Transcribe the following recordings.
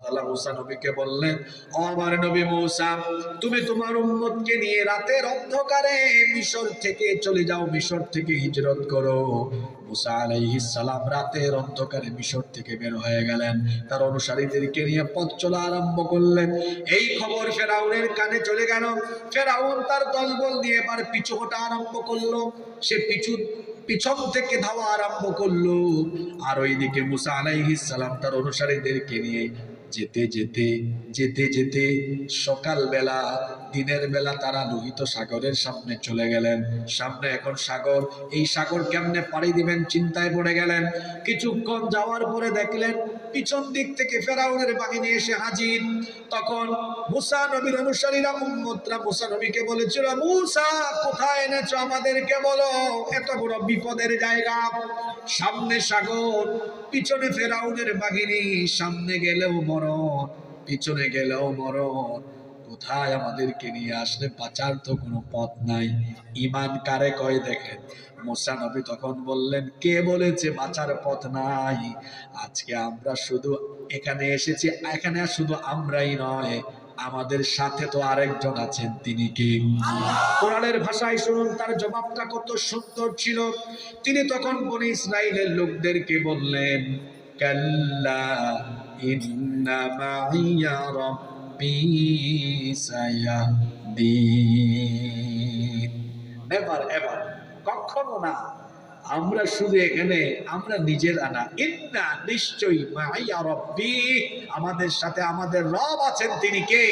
তাআলা মুসা নবীকে বললেন, ও আমার নবী মুসা, তুমি তোমার উম্মতকে নিয়ে রাতের অন্ধকারে মিশর থেকে চলে যাও, মিশর থেকে হিজরত করো। মুসা আলাইহিস সালাম রাতের অন্ধকারে মিশর থেকে বের হয়ে গেলেন, তার অনুসারীদেরকে নিয়ে পথ চলা আরম্ভ করলেন। এই খবর ফেরাউনের কানে চলে গেল। ফেরাউন তার দলবল নিয়ে এবার পিছু হটা আরম্ভ করলো। সে পিছন থেকে ধাওয়া আরম্ভ করলো। আর ওইদিকে মুসা আলাইহিস সালাম তার অনুসারীদেরকে নিয়ে যেতে যেতে যেতে যেতে সকালবেলা, দিনের বেলা তারা লোহিত সাগরের সামনে চলে গেলেন। সামনে এখন সাগর, এই সাগর কেমনে পাড়ি দিবেন চিন্তায় পড়ে গেলেন। কিছুক্ষণ যাওয়ার পরে দেখলেন পিছন দিক থেকে ফেরাউনের বাহিনী এসে হাজির। তখন মুসা নবীর অনুসারীরা, উম্মতরা মুসা নবীকে বলেছিল, মুসা কোথায় এনেছো আমাদেরকে বলো, এত বড় বিপদের জায়গা, সামনে সাগর, পিছনে ফেরাউনের বাহিনী, সামনে গেলেও মরণ, পিছনে গেলেও মরণ, কোথায় আমাদেরকে নিয়ে আসলে বাঁচার তো কোনো পথ নাই। ঈমান কারে কয় দেখেন। মুসা নবী তখন বললেন, কে বলেছে বাঁচার পথ নাই? আজকে আমরা শুধু এখানে এসেছি, এখানে শুধু আমরাই নয়, আমাদের সাথে তো আরেকজন আছেন, তিনি কে? কোরআনের ভাষায় শুনুন তার জবাবটা কত সুন্দর ছিল। তিনি তখন বনি ইসরাইলের লোকদেরকে বললেন, কাল্লা ইন্না মাইয়া রাব্বি সায়াহদিন। নেভার এভার, কখনো না, আমরা শুধু এখানে আমরা নিজেরা না, ইন্না নিশ্চয়ই মাইয়া রাব্বি, আমাদের সাথে আমাদের রব আছেন, তিনি কে?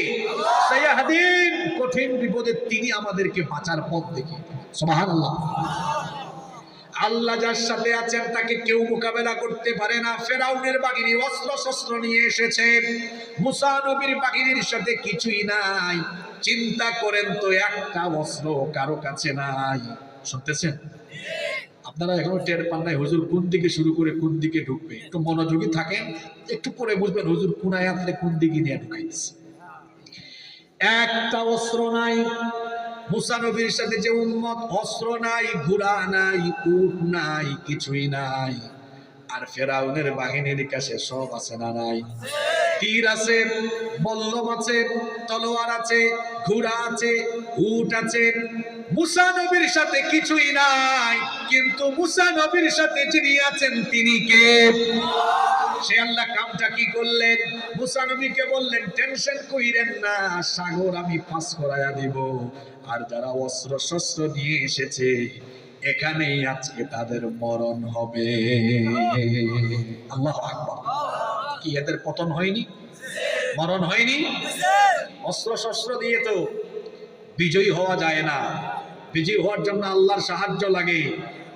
সায়াহদিন, কঠিন বিপদে তিনি আমাদেরকে বাঁচার পথ দেখিয়ে দেবেন। সুবহানাল্লাহ। আল্লাহ যার সাথে আছেন তাকে কেউ মোকাবেলা করতে পারে না। ফেরাউনের বাহিনী অস্ত্র শস্ত্র নিয়ে এসেছে, মুসা নবীর বাহিনীর সাথে কিছুই নাই। চিন্তা করেন তো, একটা অস্ত্র কারো কাছে নাই। শুনতেছেন? আপনারা এখনো টের পান নাই হুজুর কোন দিকে শুরু করে কোন দিকে ঢুকবে। একটু মনোযোগী থাকেন, একটু পরে বুঝবেন হুজুর কোন আয়াতে কোন দিকে নিয়ে ঢুকাইছে। একটা অস্ত্র নাই। মুসা নবীর সাথে যে উম্মত, অস্ত্র নাই, ঘোড়া নাই, উট নাই, কিছুই নাই। আর ফেরাউনের বাহিনীর কাছে সব আছে না নাই? তীর আছে, বল্লম আছে, তলোয়ার আছে, ঘোড়া আছে, উট আছে। মুসা নবীর সাথে কিছুই নাই, কিন্তু মুসা নবীর সাথে যিনি আছেন তিনি কে? সে আল্লাহ কামটা কি করলেন? মুসা নবীকে বললেন, টেনশন কইরেন না, সাগর আমি পাস করায়া দিব। আর যারা অস্ত্র শস্ত্র নিয়ে এসেছে এখানেই আজকে তাদের মরণ হবে। আল্লাহু আকবার। কি এদের পতন হয়নি? মরণ হয়নি? অস্ত্র শস্ত্র দিয়ে তো বিজয়ী হওয়া যায় না, বিজয়ী হওয়ার জন্য আল্লাহর সাহায্য লাগে।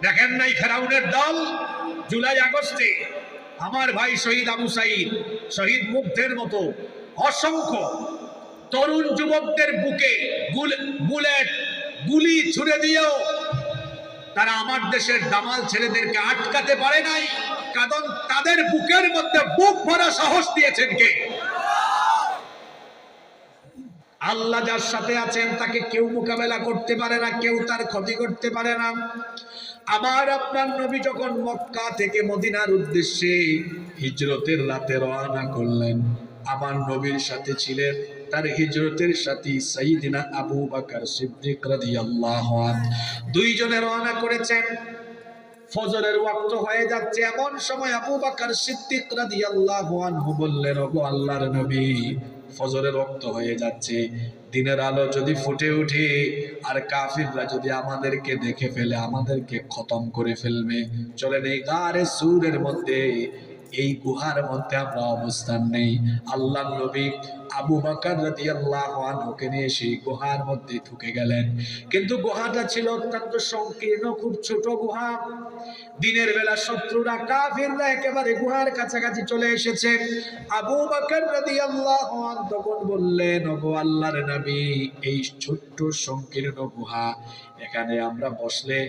দেখেন নাই ফেরাউনের দল জুলাই আগস্টে আমার ভাই শহীদ আবু সাঈদ, শহীদ মুগ্ধের মতো অসংখ্য তরুণ যুবকদের বুকে বুলেট গুলি ছুড়ে দিয়েও তারা আমার দেশের দামাল ছেলেদেরকে আটকাতে পারে নাই, কারণ তাদের বুকের মধ্যে বুক ভরা সাহস দিয়েছেন কে? আল্লাহ যার সাথে আছেন তাকে কেউ মোকাবেলা করতে পারে না, কেউ তার ক্ষতি করতে পারে না। আমার আপনার নবী যখন মক্কা থেকে মদিনার উদ্দেশ্যে হিজরতের রাতে রওনা করলেন, আমার নবীর সাথে ছিলেন তার হিজরতের সাথী সাইয়্যিদিনা আবু বকর সিদ্দিক রাদিয়াল্লাহু আনহু। দুইজনে রওনা করেছেন। ফজরের ওয়াক্ত হয়ে যাচ্ছে, এমন সময় আবু বকর সিদ্দিক রাদিয়াল্লাহু আনহু বললেন, ওগো আল্লাহর নবী, ফজরের ওয়াক্ত হয়ে যাচ্ছে, দিনের আলো যদি ফুটে ওঠে আর কাফিররা যদি আমাদেরকে দেখে ফেলে আমাদেরকে খতম করে ফেলবে, চলেন এই গারে সুরের মধ্যে, এই গুহার মধ্যে আমরা অবস্থান নেই। আল্লাহর নবী আবু বকর রাদিয়াল্লাহু আনহুকে নিয়ে সেই গুহার মধ্যে ঢুকে গেলেন। কিন্তু গুহাটা ছিল অত্যন্ত সংকীর্ণ, খুব ছোট গুহা। দিনের বেলা শত্রুরা কাফিররা একেবারে গুহার কাছাকাছি চলে এসেছে। আবু বকর রাদিয়াল্লাহু আনহু তখন বললেন, ওগো আল্লাহর নবী, এই ছোট্ট সংকীর্ণ গুহা, এখানে আমরা বসলে,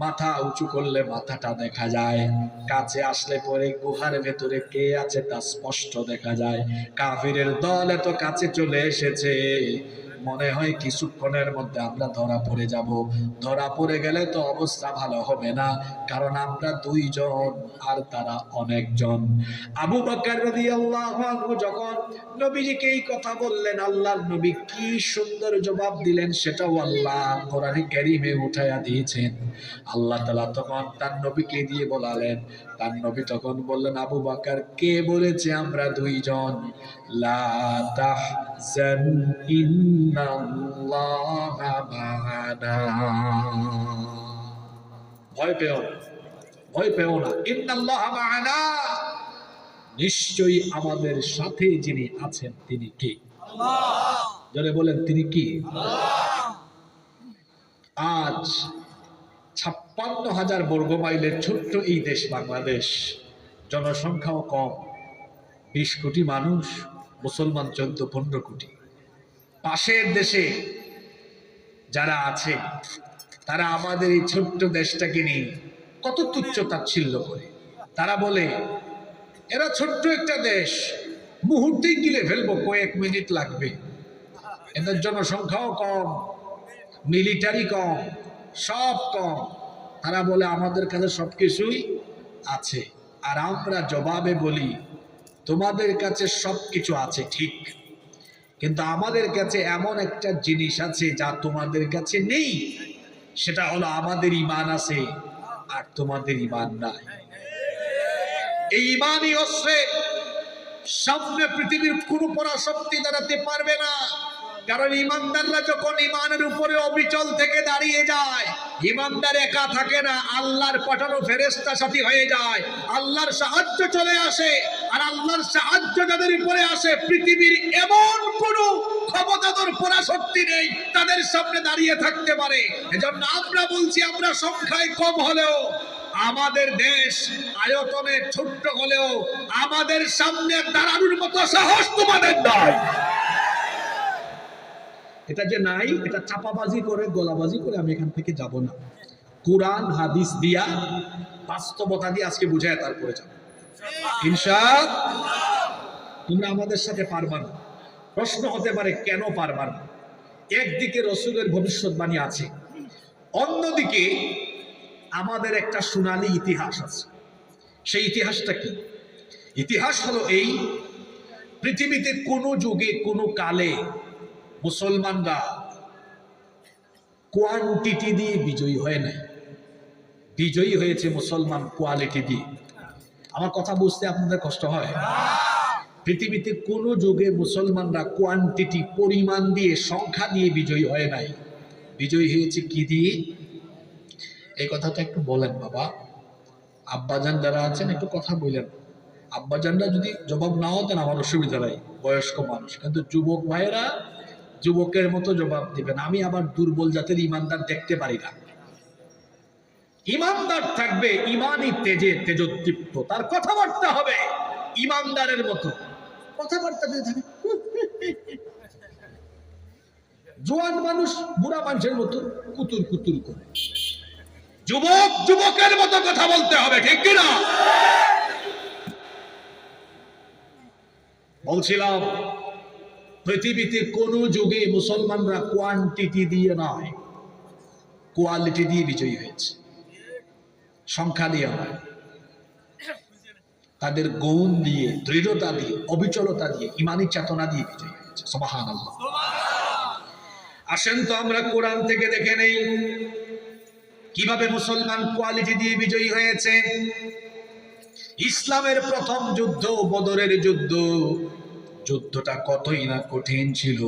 মাথা উঁচু করলে মাথাটা দেখা যায়, কাছে আসলে পরে গুহার ভেতরে কে আছে তা স্পষ্ট দেখা যায়। কাফিরের দল এত কাছে চলে এসেছে, মনে হয় কিছুক্ষণের মধ্যে আমরা ধরা পড়ে যাব। ধরা পড়ে গেলে তো অবস্থা ভালো হবে না, কারণ আমরা দুইজন আর তারা অনেকজন। আবু বকর রাদিয়াল্লাহু আনহু যখন নবীজিকে এই কথা বললেন, আল্লাহর নবী কি সুন্দর জবাব দিলেন সেটাও আল্লাহ কোরআনে কারীমে উঠায়া দিয়েছেন। আল্লাহ তাআলা তখন তার নবীকে দিয়ে বলালেন, তার নবী তখন বললেন, আবু বকর কে বলেছে আমরা দুইজন? লা তাহজান ইন্নাল্লাহা মা'ানা। ভয় পেও না, ভয় পেও না। ইন্নাল্লাহা মা'ানা, নিশ্চয়ই আমাদের সাথে যিনি আছেন তিনি কে? আল্লাহ। জোরে বলেন তিনি কি? আল্লাহ। আজ 56,000 বর্গ মাইলের ছোট্ট এই দেশ বাংলাদেশ, জনসংখ্যাও কম, 20 কোটি মানুষ, মুসলমান 14-15 কোটি। পাশের দেশে যারা আছে তারা আমাদের এই ছোট্ট দেশটাকে নিয়ে কত তুচ্ছ তাচ্ছিল্য করে। তারা বলে এরা ছোট্ট একটা দেশ, মুহূর্তেই গিলে ফেলবো, কয়েক মিনিট লাগবে। এদের জনসংখ্যাও কম, মিলিটারি কম, সব কম। তারা বলে আমাদের কাছে সবকিছুই আছে। আর আমরা জবাবে বলি তোমাদের কাছে সবকিছু আছে ঠিক, কিন্তু আমাদের কাছে এমন একটা জিনিস আছে যা তোমাদের কাছে নেই। সেটা হলো আমাদের ঈমান আছে আর তোমাদের ঈমান নাই। এই ঈমানই অস্ত্রে সামনে পৃথিবীর কোনো পরাশক্তি দাঁড়াতে পারবে না। কারণ ইমানদাররা যখন ইমানের উপরে অবিচল থেকে দাঁড়িয়ে যায়, ইমানদার একা থাকে না, আল্লাহর পাঠানো ফেরেশতা সাথী হয়ে যায়, আল্লাহর সাহায্য চলে আসে। আর আল্লাহর সাহায্য যাদের উপরে আসে, পৃথিবীর এমন কোনো ক্ষমতাধর পরাশক্তি নেই তাদের সামনে দাঁড়িয়ে থাকতে পারে। এজন্য আমরা বলছি, আমরা সংখ্যায় কম হলেও, আমাদের দেশ আয়তনে ছোট্ট হলেও আমাদের সামনে দাঁড়ানোর মতো সাহস তোমাদের নাই। এটা যে নাই, এটা চাপাবাজি করে, গোলাবাজি করে আমি এখান থেকে যাব না। কোরআন হাদিস দিয়া, বাস্তবতা দিয়ে আজকে বুঝায় তারপরে যাব ইনশাআল্লাহ। তোমরা আমাদের সাথে পারবা না। প্রশ্ন হতে পারে কেন পারবা না? একদিকে রাসূলের ভবিষ্যৎবাণী আছে, অন্যদিকে আমাদের একটা সোনালী ইতিহাস আছে। সেই ইতিহাসটা কি? ইতিহাস হলো এই, পৃথিবীতে কোনো যুগে কোনো কালে মুসলমানরা কোয়ান্টিটি দিয়ে বিজয়ী হয় নাই, বিজয়ী হয়েছে মুসলমান কোয়ালিটি দিয়ে। আমার কথা বুঝতে আপনাদের কষ্ট হয়? পৃথিবীতে কোনো যুগে মুসলমানরা কোয়ান্টিটি, পরিমাণ দিয়ে, সংখ্যা দিয়ে বিজয়ী হয় নাই, বিজয়ী হয়েছে কি দিয়ে? এই কথাটা একটু বলেন বাবা। আব্বাজান যারা আছেন একটু কথা বললেন। আব্বাজানরা যদি জবাব নাও দেন আমার অসুবিধা নাই, বয়স্ক মানুষ। কিন্তু যুবক ভাইয়েরা যুবকের মতো জবাব দিবেন। আমি আবার দুর্বল জাতের ইমানদার দেখতে পারি না। ইমানদার থাকবে ইমানই তেজে তেজোদ্দীপ্ত, তার কথাবার্তা হবে ইমানদারের মতো। কথাবার্তা যদি থাকে জোয়ান মানুষ বুড়া মানুষের মতো কুতুর কুতুর করে, যুবক যুবকের মতো কথা বলতে হবে, ঠিক কিনা? বলছিলাম, পৃথিবীতে কোন যুগে মুসলমানরা কোয়ান্টিটি দিয়ে নয়, কোয়ালিটি দিয়ে বিজয়ী হয়েছে, সংখ্যা দিয়ে নয়। তাদের গুণ দিয়ে, দৃঢ়তা দিয়ে, অবিচলতা দিয়ে, ইমানি চেতনা দিয়ে বিজয়ী হয়েছে। সুবহানাল্লাহ। আসেন তো আমরা কোরআন থেকে দেখে নেই কিভাবে মুসলমান কোয়ালিটি দিয়ে বিজয়ী হয়েছে। ইসলামের প্রথম যুদ্ধ বদরের যুদ্ধ, যুদ্ধটা কতই না কঠিন ছিল।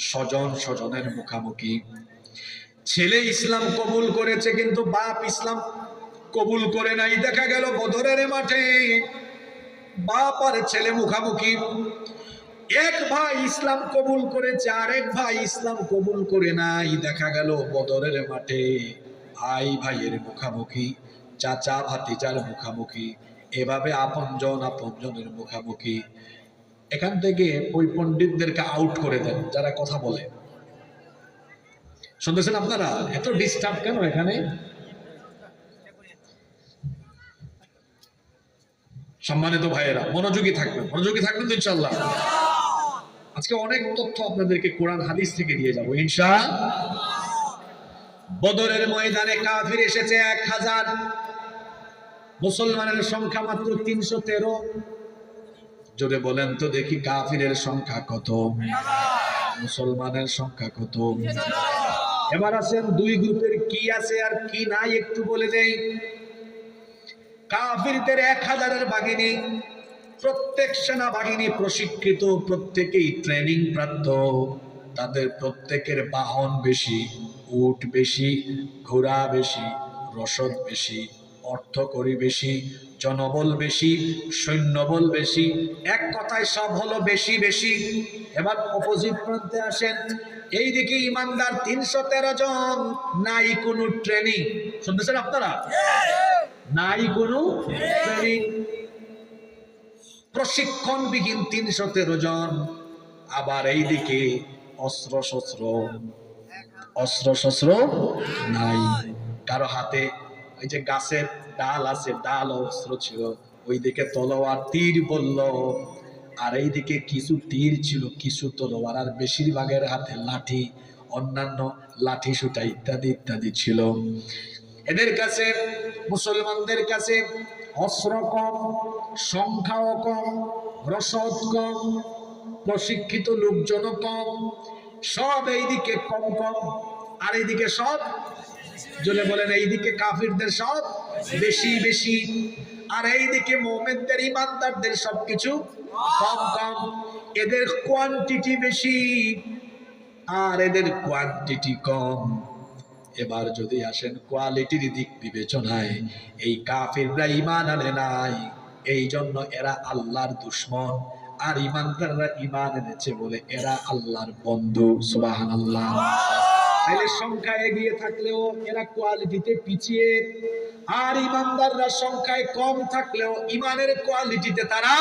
স্বজন স্বজনের মুখামুখি। ছেলে ইসলাম কবুল করেছে কিন্তু বাপ ইসলাম কবুল করে নাই। দেখা গেল বদরের মাঠে বাপ আর ছেলে মুখামুখি। এক ভাই ইসলাম কবুল করেছে, আরেক ভাই ইসলাম কবুল করে নাই। দেখা গেল বদরের মাঠে ভাই ভাইয়ের মুখামুখি, চাচা ভাতিজার মুখামুখি, এভাবে আপনজন আপনজনের মুখামুখি। এখান থেকে ওই পণ্ডিতদেরকে আউট করে দেন যারা কথা বলে। শুনতেছেন আপনারা? এত ডিস্টার্ব কেন এখানে? সম্মানিত ভাইয়েরা মনোযোগী থাকবেন, মনোযোগী থাকবেন তো ইনশাআল্লাহ। আজকে অনেক তথ্য আপনাদেরকে কোরআন হাদিস থেকে দিয়ে যাবো ইনশাআল্লাহ। বদরের ময়দানে কাফির এসেছে 1000, মুসলমানের সংখ্যা মাত্র 313। জোরে বলেন তো দেখি কাফিরের সংখ্যা কত, মুসলমানের সংখ্যা কত? এবার আসেন দুই গ্রুপের কি আছে আর কি নাই একটু বলে দেই। কাফিরদের 1000-এর বাহিনী, প্রত্যেক সেনাবাহিনী প্রশিক্ষিত, প্রত্যেকেই ট্রেনিং প্রাপ্ত, তাদের প্রত্যেকের বাহন বেশি, উট বেশি, ঘোড়া বেশি, রসদ বেশি, অর্থকড়ি বেশি, জনবল বেশি, সৈন্যবল বেশি, এক কথায় সব হলো বেশি বেশি। এবার অপোজিট প্রান্তে আসেন, এইদিকে ইমানদার 313 জন, নাই কোনো ট্রেনিং। শুনতেছেন আপনারা? নাই কোনো ট্রেনিং, প্রশিক্ষণবিহীন 313 জন। আবার এইদিকে অস্ত্র শস্ত্র নাই কারো হাতে। ওই যে গাছের ডাল আছে, ডাল অস্ত্র ছিল, ওইদিকে তলোয়ার তীর বলল, আর এইদিকে কিছু তীর ছিল, কিছু তলোয়ার, আর বেশিরভাগের হাতে লাঠি, অন্যান্য লাঠি সুটা ইত্যাদি ইত্যাদি ছিল। এদের কাছে, মুসলমানদের কাছে অস্ত্র কম, সংখ্যাও কম, রসদ কম, প্রশিক্ষিত লোকজন কম, সব এইদিকে কম কম, আর এইদিকে সব, জলে বলেন এইদিকে কাফিরদের সব বেশি বেশি, আর এইদিকে মুমিনদের ইমানদারদের সবকিছু কম কম। এদের কোয়ান্টিটি বেশি আর এদের কোয়ান্টিটি কম। এবার যদি আসেন কোয়ালিটির দিক বিবেচনায়, এই কাফিররা ঈমান আনে নাই, এই জন্য এরা আল্লাহর দুশমন, আর ঈমানদাররা ঈমান এনেছে বলে এরা আল্লাহর বন্ধু। সুবহানাল্লাহ। তাহলে সংখ্যা এগিয়ে থাকলেও এরা কোয়ালিটিতে পিছিয়ে, আর ঈমানদাররা সংখ্যায় কম থাকলেও ঈমানের কোয়ালিটিতে তারা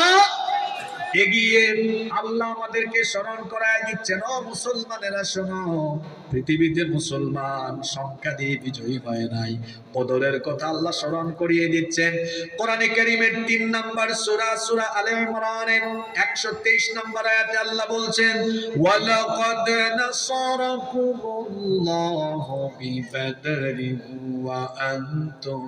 এগিয়ে। আল্লাহ আমাদেরকে স্মরণ করায় দিচ্ছেন, ও মুসলমানেরা শোনো, পৃথিবীতে মুসলমান সংখ্যা দিয়ে বিজয়ী হয় নাই, বদরের কথা আল্লাহ স্মরণ করিয়ে দিচ্ছেন। কোরআনে কারীমের 3 নম্বর সূরা, সূরা আলে ইমরানের 123 নম্বর আয়াতে আল্লাহ বলছেন, ওয়ালাকাদ নাসারাকুমুল্লাহু বিবাদরিন ওয়া আনতুম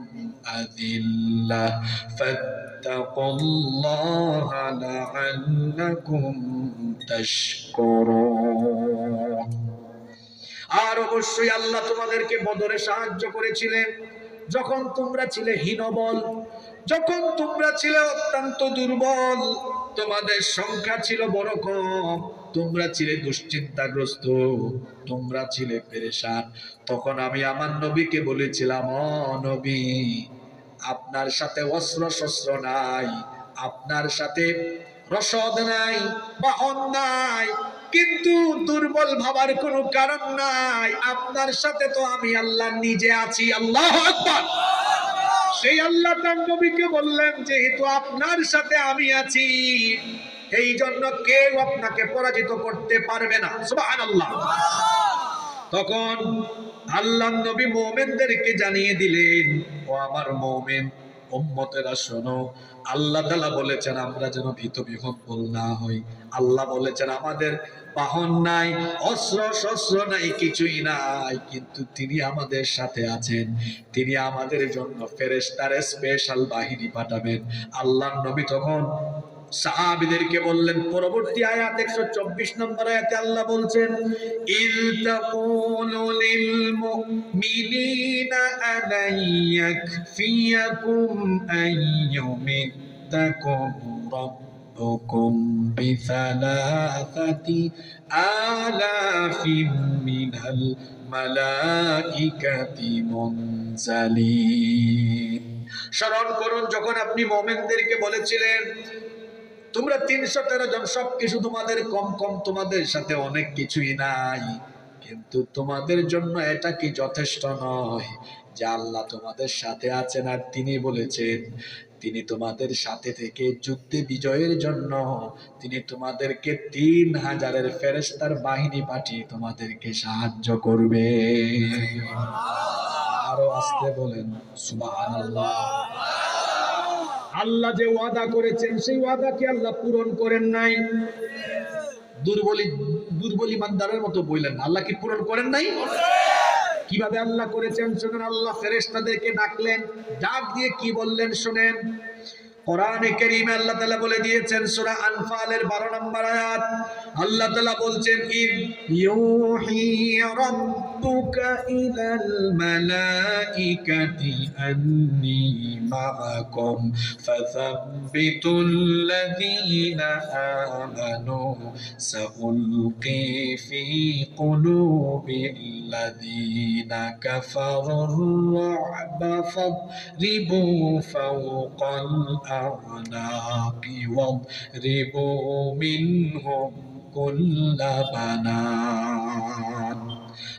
আযিল্লাহ ফাত্তাকুল্লাহা লাআল্লাকুম তাশকুরুন। আর অবশ্যই আল্লাহ তোমাদেরকে বদরে সাহায্য করেছিলেন যখন তোমরা ছিলে হীনবল, যখন তোমরা ছিলে অত্যন্ত দুর্বল, তোমাদের সংখ্যা ছিল বড় কম, তোমরা ছিলে দুশ্চিন্তাগ্রস্ত, তোমরা ছিলে পেরেশান। তখন আমি আমার নবীকে বলেছিলাম, ও নবী, আপনার সাথে অস্ত্র শস্ত্র নাই, আপনার সাথে রসদ নাই, বাহন নাই, কিন্তু দুর্বল ভাবার কোনো কারণ নাই, আপনার সাথে তো আমি আল্লাহ নিজে আছি। আল্লাহু আকবার। সেই আল্লাহ তার নবীকে বললেন, যেহেতু আপনার সাথে আমি আছি, এই জন্য কেউ আপনাকে পরাজিত করতে পারবে না। সুবহানাল্লাহ। তখন আল্লাহ নবী মুমিনদেরকে জানিয়ে দিলেন, ও আমার মুমিন উম্মতেরা শোনো, আল্লাহ তাআলা বলেছেন আমরা যেন ভীত বিহ্বল না হই। আল্লাহ বলেছেন আমাদের বাহন নাই, অস্ত্র শস্ত্র নাই, কিছুই নাই, কিন্তু তিনি আমাদের সাথে আছেন, তিনি আমাদের জন্য ফেরেশতার স্পেশাল বাহিনী পাঠাবেন। আল্লাহ নবী তখন সাহাবীদেরকে বললেন, পরবর্তী আয়াত 124 নম্বর আয়াতে আল্লাহ বলছেন, ইল তাকুলু লিল মুমিনিনা আলাইয়াকফিয়াকুম আইয়ুমিদ্দাকুম রাব্বুকুম বিসালাসাতি আলাফিম মিনাল মালাইকাতি মুনজালিন। স্মরণ করুন, যখন আপনি মুমিনদেরকে বলেছিলেন তোমরা 313 জন, সবকিছু তোমাদের কম কম, তোমাদের সাথে অনেক কিছুই নাই, কিন্তু তোমাদের জন্য এটা কি যথেষ্ট নয় যে আল্লাহ তোমাদের সাথে আছেন, আর তিনি বলেছেন তিনি তোমাদের সাথে থেকে যুদ্ধে বিজয়ের জন্য তিনি তোমাদেরকে 3000-এর ফেরেশতার বাহিনী পাঠিয়ে তোমাদেরকে সাহায্য করবে। আরো আস্তে বলেন সুবহানাল্লাহ। আল্লাহ যে ওয়াদা করেছেন সেই ওয়াদা কি আল্লাহ পূরণ করেন নাই? দুর্বলী দুর্বল ইমানদারের মতো বললেন, আল্লাহ কি পূরণ করেন নাই? কিভাবে আল্লাহ করেছেন শুনেন। আল্লাহ ফেরেশতাদেরকে ডাকলেন, ডাক দিয়ে কি বললেন শুনেন। কোরআনে কারীমে আল্লাহ তাআলা বলে দিয়েছেন সূরা আনফালের 12 নম্বর আয়াত, আল্লাহ তাআলা বলছেন ইয ইউহি রাব্বুকা ইলাল মালাইকাতি আন্নী মাআকুম ফাসাব্বিতুল্লাযীনা আমানু সাউলকি ফি কুলুবিল্লাযীনা কাফারুর রা'বা ফাদরিবু ফাওকাল الأعناق واضربوا منهم كل بنان।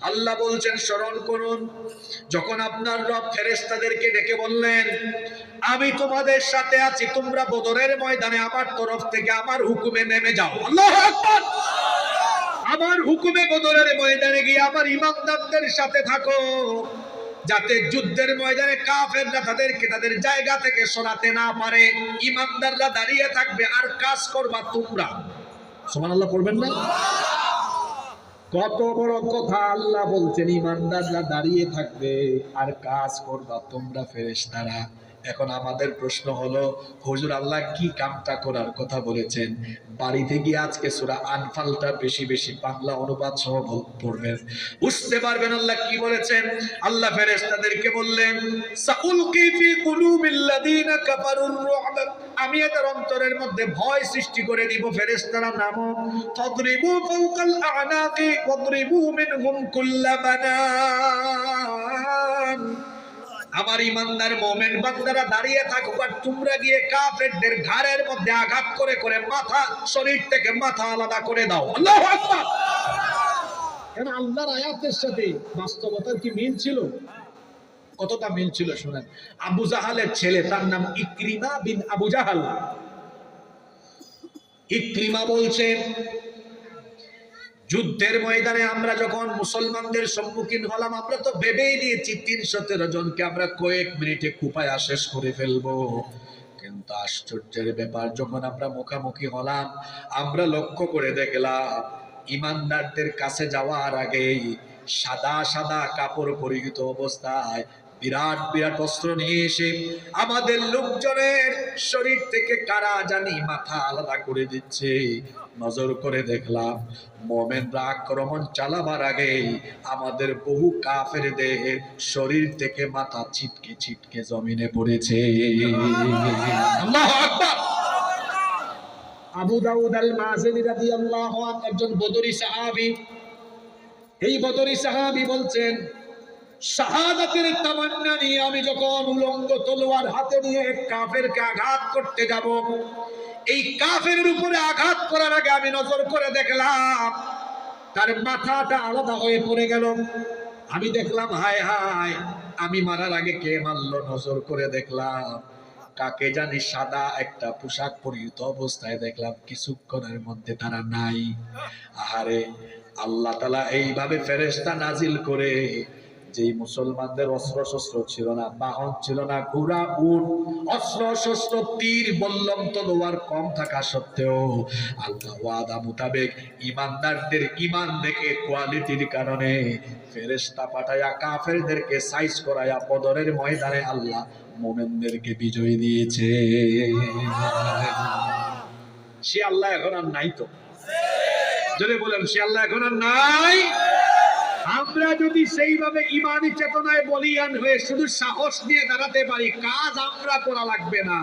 আল্লাহ বলছেন স্মরণ করুন যখন আপনার রব ফেরেশতাদেরকে ডেকে বললেন আমি তোমাদের সাথে আছি, তোমরা বদরের ময়দানে আমার তরফ থেকে আমার হুকুমে নেমে যাও। আল্লাহু আকবার। আমার হুকুমে বদরের ময়দানে গিয়ে আমার ইমানদারদের সাথে থাকো, যাতে যুদ্ধের ময়দানে কাফেররা তাদেরকে তাদের জায়গা থেকে সরাতে না পারে। ইমানদাররা দাঁড়িয়ে থাকবে আর কাজ করবা তোমরা। সুবহানাল্লাহ পড়বেন না? কত বড় কথা আল্লাহ বলছেন, ইমানদাররা দাঁড়িয়ে থাকবে আর কাজ করবা তোমরা ফেরেশতারা। এখন আমাদের প্রশ্ন হলো হুজুর আল্লাহ কি কামটা করার কথা বলেছেন? বাড়িতে গিয়ে আজকে সূরা আনফালটা বেশি বেশি বাংলা অনুবাদ সহ পড়বেন, বুঝতে পারবেন আল্লাহ কি বলেছেন। আল্লাহ ফেরেশতাদেরকে বললেন সাউলকি ফি কুলুবিল্লাযীনা কাফারুর রু'ব, আমি এদের অন্তরের মধ্যে ভয় সৃষ্টি করে দিব। ফেরেশতারা নামো ফাদরিবু ফাওকাল আ'নাকি ওয়াদরিবু মিনহুম কুল্লা বানান। আমার ইমানদার মুমিন বান্দারা দাঁড়িয়ে থাকুক আর তোমরা গিয়ে কাফেরদের ঘাড়ের মধ্যে আঘাত করে করে মাথা, শরীর থেকে মাথা আলাদা করে দাও। আল্লাহু আকবার। কেন আল্লাহর আয়াতের সাথে বাস্তবতার কি মিল ছিল? কতটা মিল ছিল শুনেন। আবু জাহালের ছেলে, তার নাম ইকরিমা বিন আবু জাহাল। ইকরিমা বলছেন যুদ্ধের ময়দানে আমরা যখন মুসলমানদের সম্মুখীন হলাম, আমরা তো ভেবেই নিয়েছি 313 জনকে আমরা কয়েক মিনিটে কুপায়া শেষ করে ফেলবো। কিন্তু আশ্চর্যের ব্যাপার, যখন আমরা মুখামুখি হলাম আমরা লক্ষ্য করে দেখলাম ইমানদারদের কাছে যাওয়ার আগেই সাদা সাদা কাপড় পরিহিত অবস্থায় বিরাট বিরাট অস্ত্র নিয়ে এসে আমাদের লোকজনের শরীর থেকে কারা জানি মাথা আলাদা করে দিচ্ছে। নজর করে দেখলাম মুমিনরা আক্রমণ চালাবার আগে আমাদের বহু কাফেরদের শরীর থেকে মাথা ছিটকে ছিটকে জমিনে পড়েছে। আল্লাহু আকবার। আবু দাউদ আল মাযিনি রাদিয়াল্লাহু আনহু একজন বদরি সাহাবী। এই বদরি সাহাবী বলছেন শাহাদাতের তামান্না নিয়ে আমি যখন উলঙ্গ তলোয়ার হাতে নিয়ে কাফেরকে আঘাত করতে যাব, এই কাফেরের উপরে আঘাত করার আগে আমি নজর করে দেখলাম তার মাথাটা আলাদা হয়ে পড়ে গেল। আমি দেখলাম হায় হায়, আমি মারার আগে কে মারলো? নজর করে দেখলাম কাকে জানি সাদা একটা পোশাক পরিহিত অবস্থায় দেখলাম, কিছুক্ষণের মধ্যে তারা নাই। আহারে, আল্লাহ তাআলা এইভাবে ফেরেশতা নাজিল করে যেই মুসলমানদের অস্ত্র শস্ত্র ছিল না, বাহন ছিল না, ঘোড়া উট, অস্ত্র শস্ত্র তীর বল্লম তলোয়ার কম থাকা সত্ত্বেও আল্লাহ ওয়াদা মোতাবেক ইমানদারদের ইমান দেখে কোয়ালিটির কারণে ফেরেশতা পাঠায়া কাফেরদেরকে সাইজ করায়া বদরের ময়দানে আল্লাহ মুমিনদেরকে বিজয় দিয়েছে। সে আল্লাহ এখন আর নাই তো? যদি বলেন সে আল্লাহ এখন আর নাই। আমরা যদি সেইভাবে ইমানি চেতনায় বলিয়ান হয়ে শুধু সাহস নিয়ে দাঁড়াতে পারি, কাজ আমরা করা লাগবে না,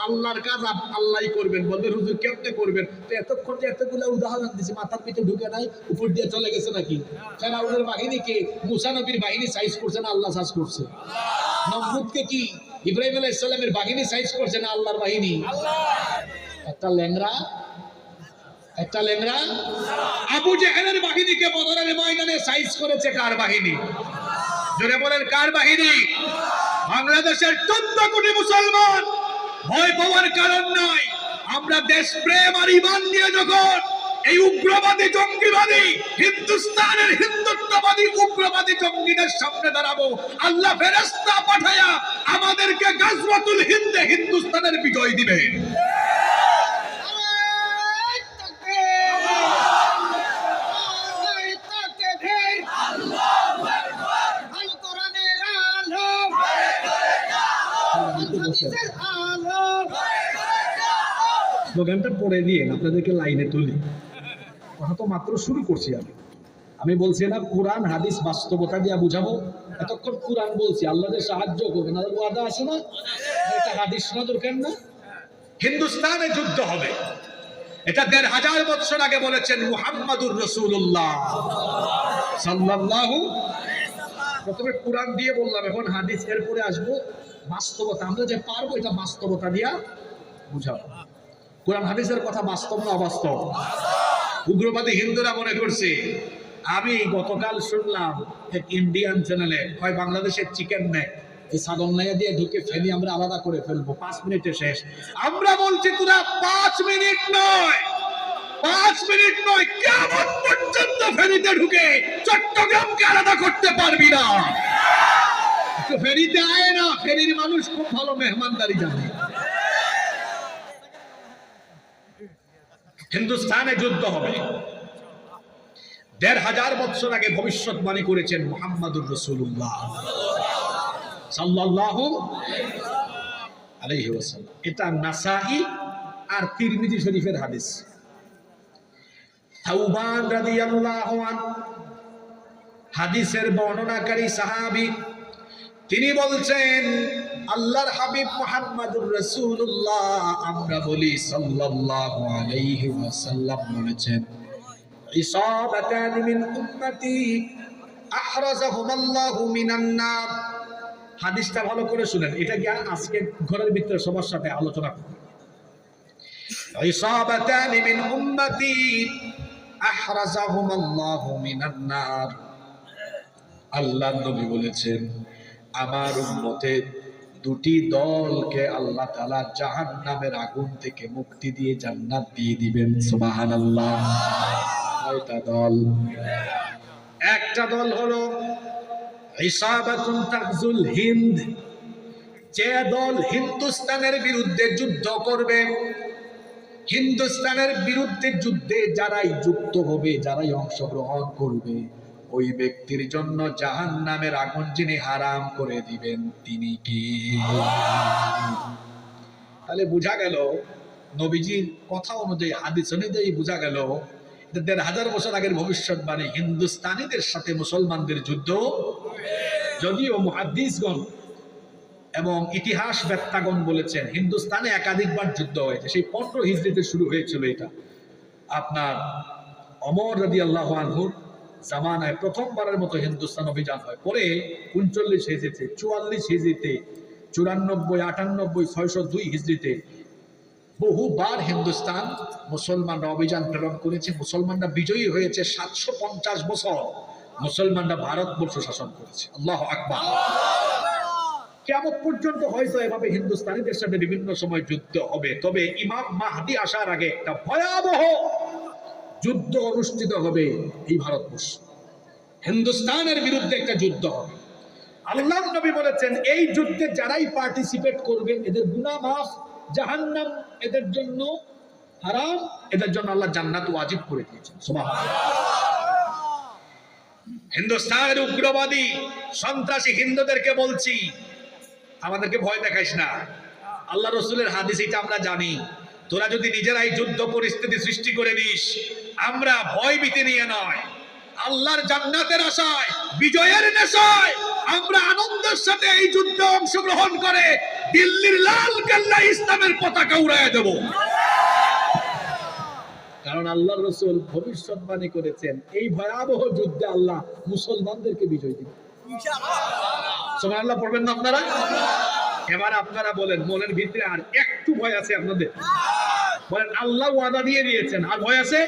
আল্লাহর কাজ আল্লাহই করবেন। বলবেন হুজুর কেমনে করবেন? তো এতক্ষণ যে এতগুলো উদাহরণ দিয়েছি মাথার পিঠে ঢুকে নাই, উপর দিয়ে চলে গেছে নাকি? ফেরাউনের বাহিনীকে মুসা নবীর বাহিনী সাইজ করছে না আল্লাহ সাইজ করছে? নমরুদকে কি ইব্রাহিম আলাইহিস সালামের বাহিনী সাইজ করছে না আল্লাহর বাহিনী? একটা ল্যাংড়া আবু জেহেলের বাহিনীকে বদরের ময়দানে সাইজ করেছে কার বাহিনী? জোরে বলেন কার বাহিনী? বাংলাদেশের 14 কোটি মুসলমান ভয় পাওয়ার কারণ নাই। আমরা দেশপ্রেম আর ঈমান নিয়ে যখন এই উগ্রবাদী জঙ্গিবাদী হিন্দুস্তানের হিন্দুত্ববাদী উগ্রবাদী জঙ্গিদের সামনে দাঁড়াবো, আল্লাহ ফেরেশতা পাঠায়া আমাদেরকে গাজওয়াতুল হিন্দে হিন্দুস্তানের বিজয় দিবে। স্লোগানটা পড়ে দিয়ে আপনাদেরকে লাইনে তুলি। কথা তো মাত্র শুরু করছি আমি বলছি না কোরআন হাদিস বাস্তবতা দিয়ে বুঝাবো। এতক্ষণ কোরআন বলছি, আল্লাহ যে সাহায্য করবেন আর ওয়াদা আছে না, এটা হাদিস শোনা দরকার না? হিন্দুস্তানে যুদ্ধ হবে, এটা ১৫০০ বছর আগে বলেছেন মুহাম্মাদুর রাসূলুল্লাহ সাল্লাল্লাহু। প্রথমে কোরআন দিয়ে বললাম, এখন হাদিস, এরপরে আসবো বাস্তবতা। আমরা যে পারবো এটা বাস্তবতা দিয়া বুঝাবো। কোরআন হাদিসের কথা বাস্তব না অবাস্তব? উগ্রবাদী হিন্দুরা মনে করছে, আমি গতকাল শুনলাম এক ইন্ডিয়ান চ্যানেলে কয় বাংলাদেশের চিকেন নেয়, এই ছাগল নাইয়া দিয়ে ঢুকে ফেলি আমরা আলাদা করে ফেলবো, 5 মিনিটে শেষ। আমরা বলছি তোরা 5 মিনিট নয়, 5 মিনিট নয়, কিয়ামত পর্যন্ত ফেরিতে ঢুকে চট্টগ্রামকে আলাদা করতে পারবি না। ফেরিতে আয় না, ফেরির মানুষ খুব ভালো মেহমানদারি জানে। হিন্দুস্তানে যুদ্ধ হবে, ১৫০০ বছর আগে ভবিষ্যৎবাণী করেছেন মুহাম্মাদুর রাসূলুল্লাহ সাল্লাল্লাহু আলাইহি ওয়াসাল্লাম। এটা নাসাই আর তিরমিজি শরীফের হাদিস। সাউবান রাদিয়াল্লাহু আনহু হাদিসের বর্ণনাকারী সাহাবী, তিনি বলছেন আল্লাহর হাবিব মুহাম্মাদুর রাসূলুল্লাহ, আমরা বলি সাল্লাল্লাহু আলাইহি ওয়াসাল্লাম বলেছেন, ইসাবাতান মিন উম্মতি আহরাজাহুমাল্লাহু মিনান নার। হাদিসটা ভালো করে শুনেন, এটা কি আজকে ঘরের ভিতরে সবার সাথে আলোচনা করব। ইসাবাতান মিন উম্মতি আহরাজাহুমাল্লাহু মিনান নার। আল্লাহর নবী বলেছেন, আমার উম্মতের দুটি দলকে আল্লাহ তাআলা জাহান্নামের আগুন থেকে মুক্তি দিয়ে জান্নাত দিয়ে দিবেন। সুবহানাল্লাহ। কয়টা দল? একটা দল হলো ইসাবাতুন তাগজুল হিন্দ, যে দল হিন্দুস্তানের বিরুদ্ধে যুদ্ধ করবে। হিন্দুস্তানের বিরুদ্ধে যুদ্ধে যারাই যুক্ত হবে, যারাই অংশগ্রহণ করবে, ওই ব্যক্তির জন্য জাহান্নামের আগুন যিনি হারাম করে দিবেন তিনি কি? তাহলে বোঝা গেল নবীজির কথা অনুযায়ী, হাদিস অনুযায়ী বোঝা গেল ১৫০০ বছর আগের ভবিষ্যৎবাণী, হিন্দুস্তানিদের সাথে মুসলমানদের যুদ্ধ। যদিও মুহাদ্দিসগণ এবং ইতিহাস বেত্তাগণ বলেছেন হিন্দুস্তানে একাধিকবার যুদ্ধ হয়েছে। সেই ১৫ হিজরিতে শুরু হয়েছিল এটা। আপনার ওমর রাদিয়াল্লাহু আনহুর জামানায় প্রথমবারের মতো হিন্দুস্তান অভিযান হয়। পরে ৩৯ হিজরিতে, ৪৪ হিজরিতে, ৯৪, ৯৮, ৬০২ হিজরিতে বহুবার হিন্দুস্তান মুসলমানরা অভিযান প্রেরণ করেছে। মুসলমানরা বিজয়ী হয়েছে। ৭৫০ বছর মুসলমানরা ভারতবর্ষ শাসন করেছে। আল্লাহু আকবার। কিয়ামত পর্যন্ত হয়তো এভাবে হিন্দুস্তানিদের সাথে বিভিন্ন সময় যুদ্ধ হবে। তবে ইমাম মাহদী আসার আগে একটা ভয়াবহ যুদ্ধ অনুষ্ঠিত হবে এই ভারতবর্ষ। হিন্দুস্তানের বিরুদ্ধে একটা যুদ্ধ হবে। আল্লাহর নবী বলেছেন, এই যুদ্ধে যারাই পার্টিসিপেট করবেন এদের গুনাহ মাফ, জাহান্নাম এদের জন্য হারাম, এদের জন্য আল্লাহ জান্নাত ওয়াজিব করে দিয়েছেন। সুবহানাল্লাহ। হিন্দুস্তানের উগ্রবাদী সন্ত্রাসী হিন্দুদেরকে বলছি, আমাদেরকে ভয় দেখাইস না। আল্লাহ রসুলের হাদিস এটা আমরা জানি। তোরা যদি নিজেরাই যুদ্ধ পরিস্থিতি সৃষ্টি করে দিস, আমরা ভয় ভীতি নিয়ে নয়, আল্লাহর জান্নাতের আশায়, বিজয়ের নেশায় আমরা আনন্দের সাথে এই যুদ্ধে অংশগ্রহণ করে দিল্লির লাল কেল্লায় ইসলামের পতাকা উড়াইয়া দেব। কারণ আল্লাহর রাসূল ভবিষ্যৎবাণী করেছেন, এই ভয়াবহ যুদ্ধে আল্লাহ মুসলমানদেরকে বিজয় দিবেন। সুবহানাল্লাহ পড়বেন না আপনারা? এবার আপনারা বলেন, মনের ভিতরে আর একটু ভয় আছে আপনাদের? বলেন আল্লাহ ওয়াদা দিয়ে দিয়েছেন, আর ভয় আছে?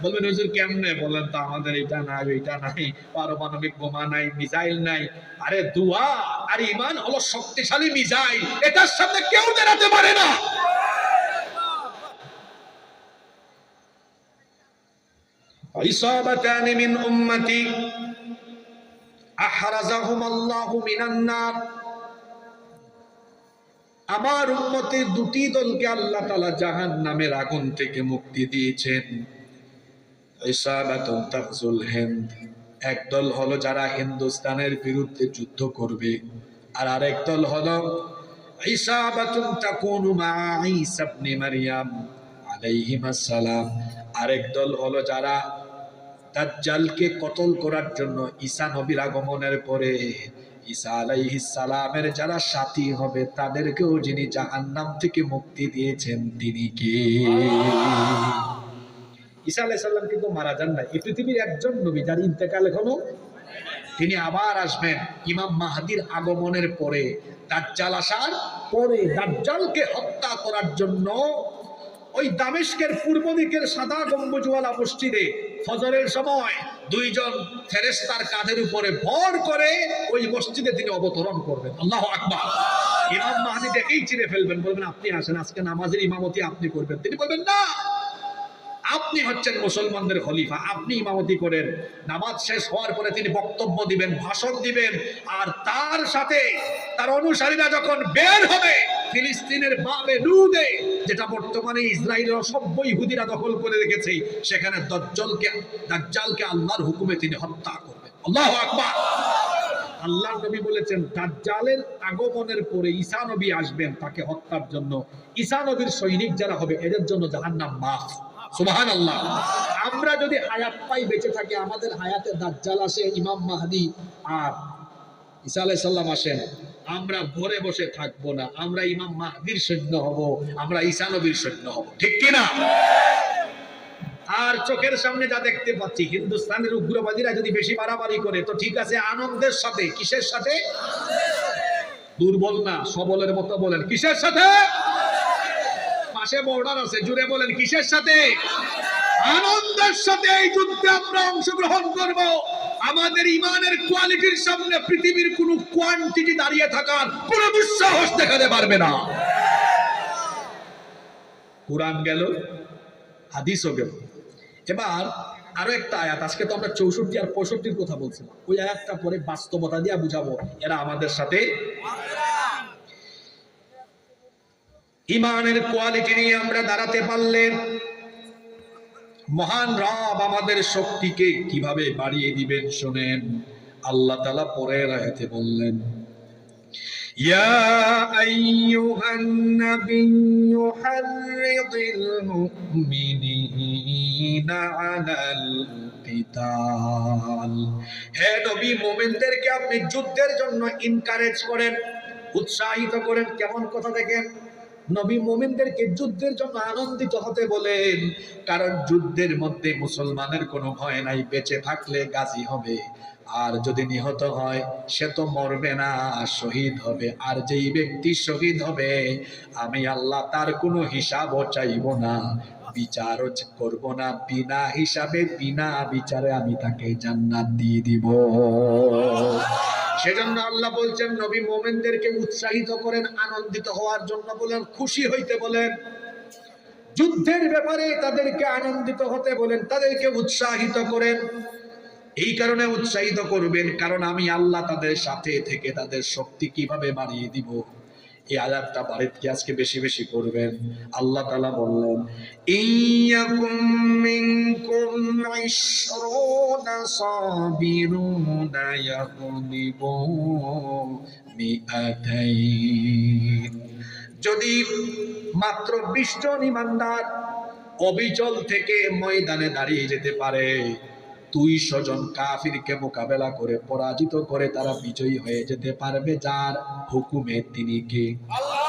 বলবেন হুজুর কেমনে? বলেন তো আমাদের এটা নাই, ওইটা নাই, পারমাণবিক বোমা নাই, মিসাইল নাই। আরে দোয়া আর ঈমান হলো শক্তিশালী মিসাইল, এটার সামনে কেউ দাঁড়াতে পারে না। ইসাবাতান মিন উম্মতি আহরাজাহুমাল্লাহু মিনান নার। আমার উম্মতের দুটি দলকে আল্লাহ তাআলা জাহান্নামের আগুন থেকে মুক্তি দিয়েছেন। ইসাবাতুন তাগজুল হিন্দ, একদল হলো যারা হিন্দুস্তানের বিরুদ্ধে যুদ্ধ করবে, আর আরেক দল হলো ইসাবাতুন তাকুনু মা ঈসা ইবনে মারইয়াম আলাইহিমাস সালাম। আরেক দল হলো যারা দাজ্জালকে কতল করার জন্য ঈসা নবীর আগমনের পরে ঈসা আলাইহিস সালামের যারা সাথী হবে তাদেরকেও যিনি জাহান্নাম থেকে মুক্তি দিয়েছেন তিনি কে? ঈসা আলাইহিস সালাম কিন্তু মারা যান না, এই পৃথিবীর একজন নবী যার ইন্তেকাল এখনো, তিনি আবার আসবেন ইমাম মাহদির আগমনের পরে, দাজ্জাল আসার পরে। দাজ্জালকে হত্যা করার জন্য ওই দামেস্কের পূর্ব দিকের সাদা গম্বুজওয়ালা মসজিদে ফজরের সময় দুইজন ফেরেশতার কাঁধের উপরে ভর করে ওই মসজিদে তিনি অবতরণ করবেন। আল্লাহু আকবার। ইমাম মাহদি দেখেই চিনে ফেলবেন, বলবেন আপনি আসেন, আজকে নামাজের ইমামতি আপনি করবেন। তিনি বলবেন না, আপনি হচ্ছেন মুসলমানদের খলিফা, আপনি ইমামতি করেন। নামাজ শেষ হওয়ার পরে তিনি বক্তব্য দিবেন, ভাষণ দিবেন, আর তার সাথে তার অনুসারীরা যখন বের হবে ফিলিস্তিনের বাবে লুদে, যেটা বর্তমানে ইসরায়েলের অসভ্য ইহুদিরা দখল করে রেখেছে, সেখানে দাজ্জালকে আল্লাহর হুকুমে তিনি হত্যা করবেন। আল্লাহু আকবার। আল্লাহর নবী বলেছেন দাজ্জালের আগমনের পরে ঈসা নবী আসবেন তাকে হত্যার জন্য। ঈসা নবীর সৈনিক যারা হবে এদের জন্য জাহান্নাম মাফ। সুবহানাল্লাহ। আমরা যদি হায়াত পাই, বেঁচে থাকি, আমাদের হায়াতে দাজ্জাল আসে, ইমাম মাহদি আর ঈসা আলাইহিস সালাম আসেন, আমরা ঘরে বসে থাকবো না, আমরা ইমাম মাহদির সৈন্য হব, আমরা ঈসা নবীর সৈন্য হব, ঠিক কি না? আর চোখের সামনে যা দেখতে পাচ্ছি, হিন্দুস্তানের উগ্রবাদীরা যদি বেশি বাড়াবাড়ি করে তো ঠিক আছে, আনন্দের সাথে। কিসের সাথে? দুর্বল না, সবলের মতো বলেন, কিসের সাথে? পাশে বর্ডার আছে, জুড়ে বলেন কিসের সাথে? আনন্দের সাথে এই যুদ্ধে আমরা অংশগ্রহণ করব। আমাদের ইমানের কোয়ালিটির সামনে পৃথিবীর কোন কোয়ান্টিটি দাঁড়িয়ে থাকার কোন দুঃসাহস দেখাতে পারবে না। কোরআন গেল, হাদিসও গেল। এবার আরো একটা আয়াত, আজকে তো আমরা 64 আর 65 কথা বলছিলাম, ওই আয়াতটা পরে বাস্তবতা দিয়ে বুঝাবো এরা আমাদের সাথে। ইমানের কোয়ালিটি নিয়ে আমরা দাঁড়াতে পারলে মহান রব আমাদের শক্তিকে কিভাবে বাড়িয়ে দিবেন শোনেন। আল্লাহ তাআলা পরের আয়াতে বললেন, ইয়া আইয়ুহান নাবিয়্যু হাররিদিল মুমিনিনা আলাল কিতাল। হে নবী, মুমিনদেরকে আপনি যুদ্ধের জন্য এনকারেজ করেন, উৎসাহিত করেন। কেমন কথা দেখেন, নবী মুমিনদেরকে যুদ্ধের জন্য আনন্দিত হতে বলেন, কারণ যুদ্ধের মধ্যে মুসলমানের কোনো ভয় নাই, বেঁচে থাকলে গাজী হবে, আর যদি নিহত হয় সে তো মরবে না, শহীদ হবে। আর যেই ব্যক্তি শহীদ হবে আমি আল্লাহ তার কোনো হিসাবও চাইব না, বিচারও করব না, বিনা হিসাবে বিনা বিচারে আমি তাকে জান্নাত দিয়ে দিব। সেজন্য আল্লাহ বলছেন নবী মুমিনদেরকে উৎসাহিত করেন, আনন্দিত হওয়ার জন্য বলেন, খুশি হইতে বলেন, যুদ্ধের ব্যাপারে তাদেরকে আনন্দিত হতে বলেন, তাদেরকে উৎসাহিত করেন। এই কারণে উৎসাহিত করবেন কারণ আমি আল্লাহ তাদের সাথে থেকে তাদের শক্তি কিভাবে বাড়িয়ে দিব। এই আয়াতটা বাড়িতে আজকে বেশি বেশি করবেন। আল্লাহ তাআলা বললেন, ইয়াকুম মিনকুম 20 সাবিরুনা ইয়াগলিবু মিআতাইন। যদি মাত্র 20 জন ঈমানদার অবিচল থেকে ময়দানে দাঁড়িয়ে যেতে পারে, 200 জন কাফিরকে মোকাবেলা করে পরাজিত করে তারা বিজয়ী হয়ে যেতে পারবে, যার হুকুমে তিনি কে? আল্লাহ।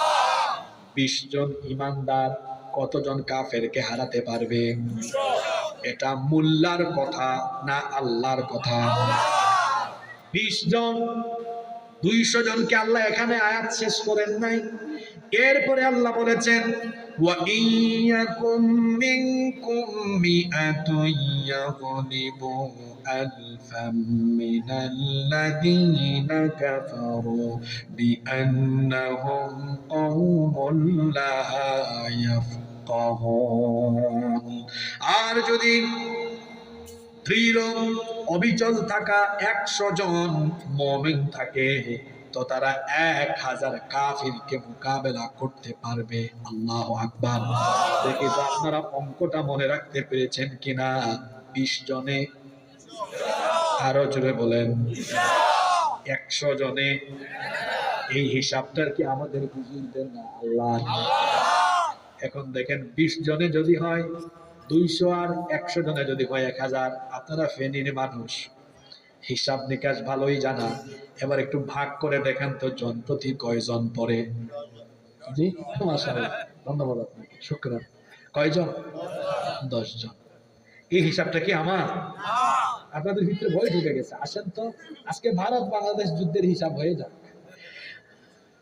20 জন ঈমানদার কতজন কাফেরকে হারাতে পারবে? এটা মোল্লার কথা না আল্লাহর কথা? 20 জন। 200 জনকে আল্লাহ এখানে আয়াত শেষ করেন নাই, এরপরে আল্লাহ বলেছেন, ওয়া ইয়াকুম মিনকুম মিআতুন ইয়াগলিবু আলফাম মিনাল্লাযীনা কাফারু বিআন্নাহুম কওমুন লা ইয়াফকাহুন। আর যদি দৃঢ় অবিচল থাকা 100 জন মুমিন থাকে তো তারা 1000 কাফিরকে মোকাবেলা করতে পারবে। আল্লাহু আকবার। দেখি তো আপনারা অঙ্কটা মনে রাখতে পেরেছেন কিনা? 20 জনে, আরো জোরে বলেন, 100 জনে এই হিসাবটার কি আমাদের বুঝিয়ে না আল্লাহ? এখন দেখেন 20 জনে যদি হয় 200 আর 100 জনে যদি হয় 1000, আপনারা ফেনীর মানুষ, হিসাব নিকাশ ভালোই জানা। এবার একটু ভাগ করে দেখেন তো জন প্রতি কয়জন পড়ে। জি মাশাআল্লাহ, ধন্যবাদ আপনাকে, শুকরান। কয়জন? 10 জন। এই হিসাবটা কি আমার? আপনাদের ভিতরে ভয় ঢুকে গেছে। আসেন তো আজকে ভারত বাংলাদেশ যুদ্ধের হিসাব হয়ে যাক।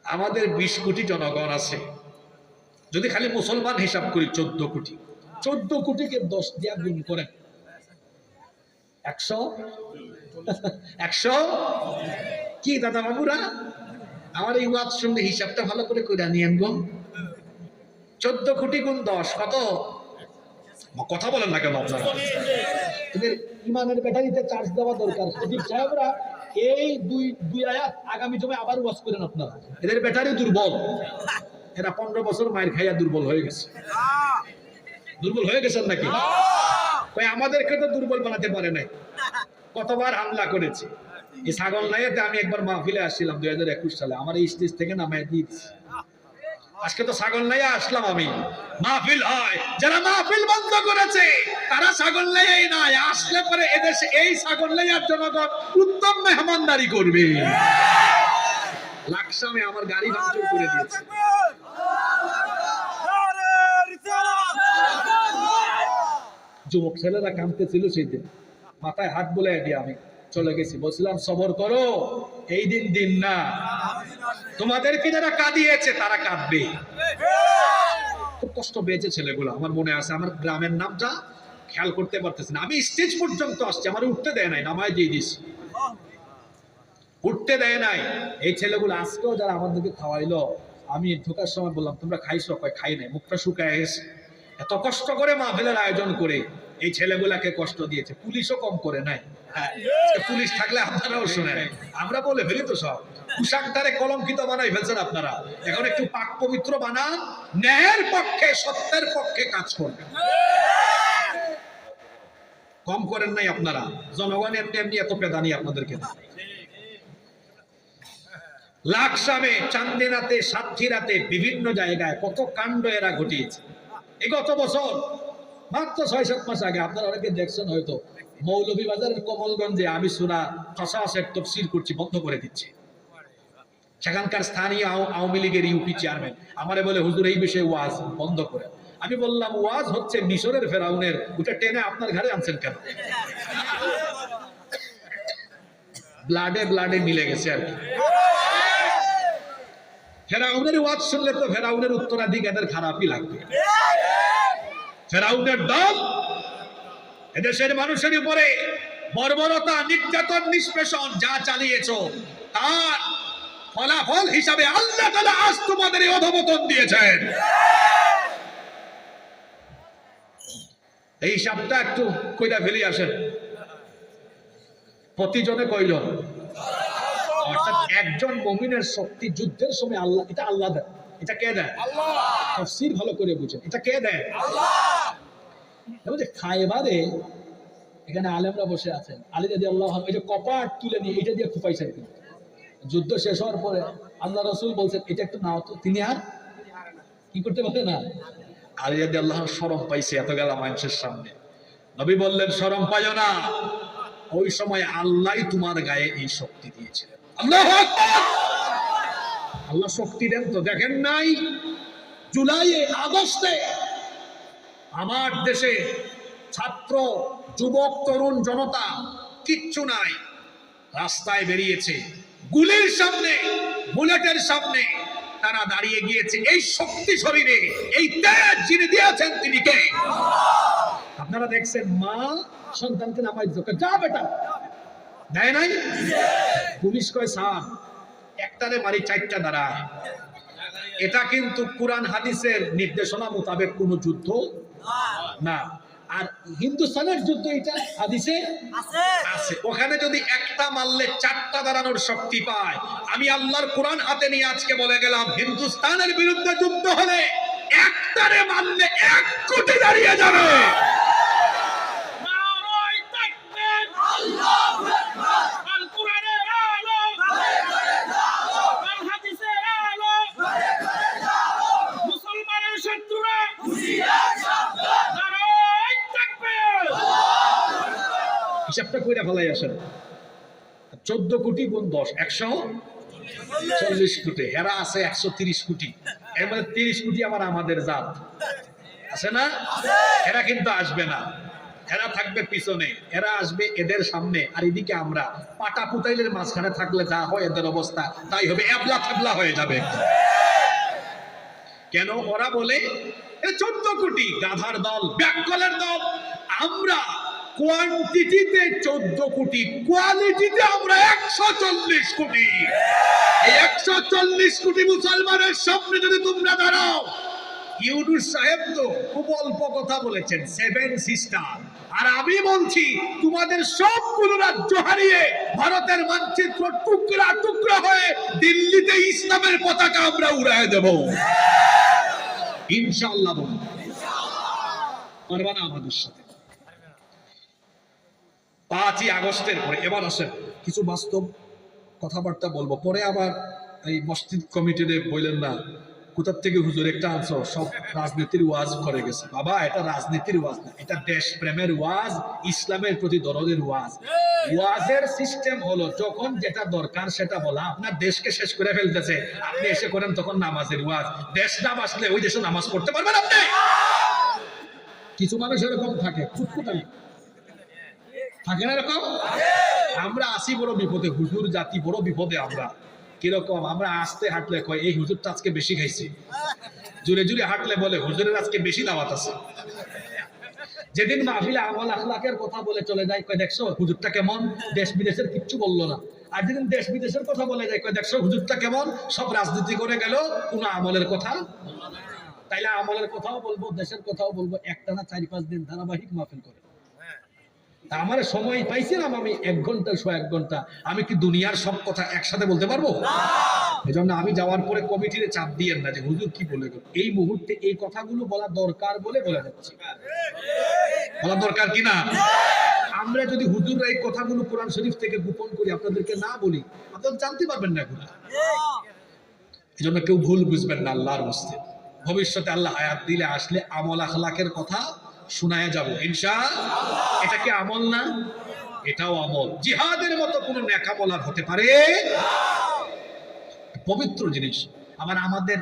আমাদের 20 কোটি জনগণ আছে, যদি খালি মুসলমান হিসাব করি 14 কোটি। 14 কোটিকে 10 দিয়া গুণ করেন 100। 100 কি দাদা বাবুরা, আমার এই ওয়াজ শুনলে হিসাবটা ভালো করে কইরা নিয়েন গো। 14 কোটি গুণ 10 কত? কথা বলেন না কেন আপনারা? এদের ইমানের ব্যাটারিতে চার্জ দেওয়া দরকার। সজীব সাহেবরা এই দুই আয়াত আগামী জমে আবার ওয়াজ করেন আপনারা। এদের ব্যাটারি দুর্বল, এরা 15 বছর মায়ের খাইয়া দুর্বল হয়ে গেছে। দুর্বল হয়ে গেছেন নাকি? কই আমাদেরকে তো দুর্বল বানাতে পারে নাই, কতবার হামলা করেছে। এই ছাগল নাইতে আমি একবার মাহফিলে আসছিলাম 2021 সালে, আমার এই স্টেজ থেকে নামায় দিয়ে দিচ্ছে। আজকে তো ছাগল নাইয়া আসলাম আমি, মাহফিল হয়, যারা মাহফিল বন্ধ করেছে তারা ছাগল নাইয়াই নাই, আসলে পরে এদেশে এই ছাগল নাইয়ার জনগণ উত্তম মেহমানদারি করবে। লাকসামে আমার গাড়ি ভাঙচুর করে দিয়েছে। যুবক ছেলেরা কাঁদতেছিল সেই দিন, মাথায় হাত বুলাই দিয়ে আমি চলে গেছি, বলছিলাম সবর করো, এই দিন দিন না, তোমাদেরকে যারা কাঁদিয়েছে তারা কাঁদবে। খুব কষ্ট পেয়েছে ছেলেগুলো, আমার মনে আছে। আমার গ্রামের নামটা খেয়াল করতে পারতেছি না, আমি স্টেজ পর্যন্ত আসছি, আমার উঠতে দেয় নাই, নামায় দিয়ে দিছি, উঠতে দেয় নাই। এই ছেলেগুলো আজকেও যারা আমাদেরকে খাওয়াইলো, আমি ঢোকার সময় বললাম তোমরা খাইছো? কয় খাই নাই, মুখটা শুকায় গেছে। এত কষ্ট করে মাহফিলের আয়োজন করে এই ছেলেগুলাকে কষ্ট দিয়েছে, পুলিশও কম করে নাই। পুলিশ থাকলে আপনারাও শুনেন, আমরা বলে ফেলি তো সব, পোশাকটারে কলঙ্কিত বানাই ফেলছেন আপনারা। এখন একটু পাক পবিত্র বানান, ন্যায়ের পক্ষে সত্যের পক্ষে কাজ করবেন, কম করেন নাই আপনারা। জনগণ এমনি এমনি এত পেদানি আপনাদেরকে। লাকসামে, চান্দিনাতে, সাতক্ষীরাতে, বিভিন্ন জায়গায় কত কাণ্ড এরা ঘটিয়েছে। এই গত বছর মাত্র 6-7 মাস আগে আপনারা অনেকে দেখছেন হয়তো, মৌলভীবাজারের কমলগঞ্জে আমি সূরা কাসাসের তাফসীর করছি, বন্ধ করে দিচ্ছে। সেখানকার স্থানীয় আওয়ামী লীগের ইউপি চেয়ারম্যান আমারে বলে হুজুর এই বিষয়ে ওয়াজ বন্ধ করে। আমি বললাম ওয়াজ হচ্ছে মিশরের ফেরাউনের, ওটা টেনে আপনার ঘরে আনছেন কেন? ব্লাডে ব্লাডে মিলে গেছে আর কি। ফেরাউনের ওয়াজ শুনলে তো ফেরাউনের উত্তরাধিকারের খারাপই লাগবে। ফেরাউনের দল এদেশের মানুষের উপরে বর্বরতা, নির্যাতন, নিষ্পেষণ যা চালিয়েছো তার ফলাফল হিসাবে আল্লাহ তাআলা আজ তোমাদের এই অধঃপতন দিয়েছেন। এই হিসাবটা একটু কইরা ফেলি আসেন। প্রতিজনে কইজন? অর্থাৎ একজন মুমিনের শক্তি যুদ্ধের সময় আল্লাহ, এটা আল্লাহ দেয়। এটা কে দেয়? আল্লাহ। তাফসীর ভালো করে বুঝেন, এটা কে দেয়? আল্লাহ। এবং যে খায়বারে এখানে আলেমরা বসে আছেন, আলী রাদিয়াল্লাহু আনহু এই যে কপাট তুলে নিয়ে এটা দিয়ে খুপাইছেন, কিন্তু যুদ্ধ শেষ হওয়ার পরে আল্লাহ রাসূল বলছেন এটা একটু নাও তো, তিনি আর কি করতে পারে না। আলী রাদিয়াল্লাহু আনহু শরম পাইছে এত গেলা মানুষের সামনে। নবী বললেন শরম পাইও না, ওই সময় আল্লাহই তোমার গায়ে এই শক্তি দিয়েছিলেন। আল্লাহু আকবার। আল্লাহ শক্তি দেন তো, দেখেন নাই জুলাইয়ে, আগস্টে আমার দেশে ছাত্র, যুবক, তরুণ জনতা কিচ্ছু নাই, রাস্তায় বেরিয়েছে, গুলির সামনে, বুলেটের সামনে তারা দাঁড়িয়ে গিয়েছে। এই শক্তি শরীরে, এই তেজ যিনি দিয়েছেন তিনি কে? আপনারা দেখছেন মা সন্তানকে নামাই দিচ্ছে, যা বেটা, দেয় নাই? পুলিশ কয় স্যার একটারে মারি 4টা দাঁড়ায়। এটা কিন্তু কুরআন হাদিসের নির্দেশনা মোতাবেক কোন যুদ্ধ না। আর হিন্দুস্তানের যুদ্ধ এটা হাদিসে আছে। ওখানে যদি একটা মারলে 4টা দাঁড়ানোর শক্তি পায়, আমি আল্লাহর কোরআন হাতে নিয়ে আজকে বলে গেলাম হিন্দুস্তানের বিরুদ্ধে যুদ্ধ হলে একটারে মারলে 1 কোটি দাঁড়িয়ে যাবে। আল্লাহু আকবার। আল কোরআনের আলো, আল হাদিসের হিসাবটা কইরা ফেলাই আসেন। 14 কোটি গুণ 10, 140 কোটি। এরা আছে 130 কোটি। এর মধ্যে 30 কোটি আবার আমাদের জাত আছে না? এরা কিন্তু আসবে না, এরা থাকবে পিছনে, এরা আসবে এদের সামনে। আর এদিকে আমরা পাটা পুতাইলের মাঝখানে থাকলে যা হয় এদের অবস্থা তাই হবে, এবলা থেবলা হয়ে যাবে। কেন? ওরা বলে 14 কোটি, গাধার দল, ব্যাককলের দল। আমরা কোয়ান্টিটিতে 14 কোটি, কোয়ালিটিতে আমরা 140 কোটি। এই 140 কোটি মুসলমানের সামনে যদি তোমরা দাঁড়াও, ইউনূস সাহেব তো খুব অল্প কথা বলেছেন, 7 সিস্টার, আর আমি বলছি তোমাদের সবগুলো রাজ্য হারিয়ে ভারতের মানচিত্র টুকরা টুকরা হয়ে দিল্লিতে ইসলামের পতাকা আমরা উড়ায় দেব ইনশাআল্লাহ। বলুন পারবা না আমাদের সাথে? 5ই আগস্টের পরে এবার আসেন কিছু বাস্তব কথাবার্তা বলবো, পরে আবার এই মসজিদ কমিটিতে বললেন না কোথার থেকে হুজুর একটা আনছো, সব রাজনীতির ওয়াজ করে গেছে। বাবা, এটা রাজনীতির ওয়াজ না, এটা দেশপ্রেমের ওয়াজ, ইসলামের প্রতি দরদের ওয়াজ। ওয়াজের সিস্টেম হলো যখন যেটা দরকার সেটা বলা। আপনার দেশকে শেষ করে ফেলতেছে, আপনি এসে করেন তখন নামাজের ওয়াজ। দেশ না বাসলে ওই দেশে নামাজ পড়তে পারবেন আপনি? কিছু মানুষ এরকম থাকে, ফুটফুটানি থাকে না এরকম? আমরা আসি বড় বিপদে, হুজুর জাতি বড় বিপদে। আমরা কিরকম? আমরা আস্তে হাঁটলে কয় এই হুজুরটা আজকে বেশি খাইছে, জোরে জোরে হাঁটলে বলে হুজুরের আজকে বেশি দাওয়াত আছে। যেদিন মাহফিলে আমল আখলাকের কথা বলে চলে যায়, কয় দেখছো হুজুরটা কেমন, দেশ বিদেশের কিচ্ছু বললো না। আর যেদিন দেশ বিদেশের কথা বলে যায়, কয় দেখছো হুজুরটা কেমন, সব রাজনীতি করে গেল, কোনো আমলের কথা। তাইলে আমলের কথাও বলবো, দেশের কথাও বলবো, একটানা 4-5 দিন ধারাবাহিক মাহফিল করে। আমার সময় পাইছিলাম আমি 1 ঘন্টা, 1 ঘন্টা, আমি কি দুনিয়ার সব কথা একসাথে বলতে পারবো? এই জন্য আমি যাওয়ার পরে কমিটির চাপ দিয়েন না যে হুজুর কি বলে গেল, এই মুহূর্তে এই কথাগুলো বলা দরকার বলে বলে যাচ্ছি। বলা দরকার কিনা? আমরা যদি হুজুররা এই কথাগুলো কোরআন শরীফ থেকে গোপন করি, আপনাদেরকে না বলি, আপনারা জানতে পারবেন না এগুলো। এই জন্য কেউ ভুল বুঝবেন না আল্লাহর হস্তে। ভবিষ্যতে আল্লাহ হায়াত দিলে আসলে আমল আখলাকের কথা শোনায় যাব ইনশাআল্লাহ। এটা কি আমল না? এটাও আমল। জিহাদের মতো কোন নেকামল আর হতে পারে পবিত্র জিনিস। আবার আমাদের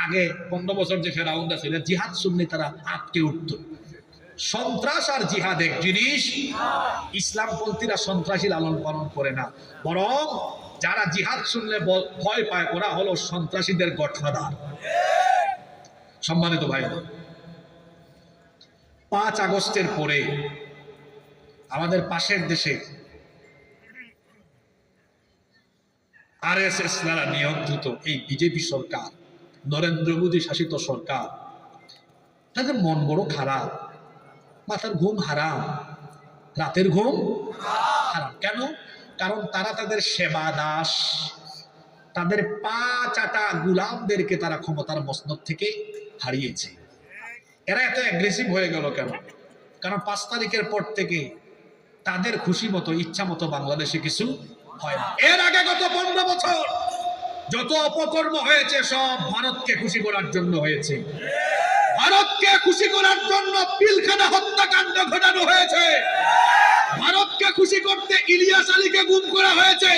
আগে 15 বছর যে ফেরাউনরা ছিল, জিহাদ শুনলে তারা আটকে উঠত। সন্ত্রাস আর জিহাদ এক জিনিস। ইসলামপন্থীরা সন্ত্রাসী লালন পালন করে না, বরং যারা জিহাদ শুনলে ভয় পায় ওরা হলো সন্ত্রাসীদের গডফাদার। সম্মানিত ভাই, 5 আগস্টের পরে আমাদের পাশের দেশে আরএসএস দ্বারা নিয়ন্ত্রিত এই বিজেপি সরকার, নরেন্দ্র মোদী শাসিত সরকার, তাদের মন বড় খারাপ, মাথার ঘুম হারাম, রাতের ঘুম হারাম। কেন? কারণ তারা তাদের সেবা দাস, তাদের পা চাটা গুলামদেরকে তারা ক্ষমতার মসনদ থেকে হারিয়েছে। এরা এত অ্যাগ্রেসিভ হয়ে গেল কেন? কারণ 5 তারিখের পর থেকে তাদের খুশি মতো, ইচ্ছা মতো বাংলাদেশে কিছু হয় না। এর আগে গত 15 বছর যত অপকর্ম হয়েছে সব ভারতকে খুশি করার জন্য হয়েছে। ভারতকে খুশি করার জন্য পিলখানা হত্যাকাণ্ড ঘটানো হয়েছে। ভারতকে খুশি করতে ইলিয়াস আলীকে গুম করা হয়েছে।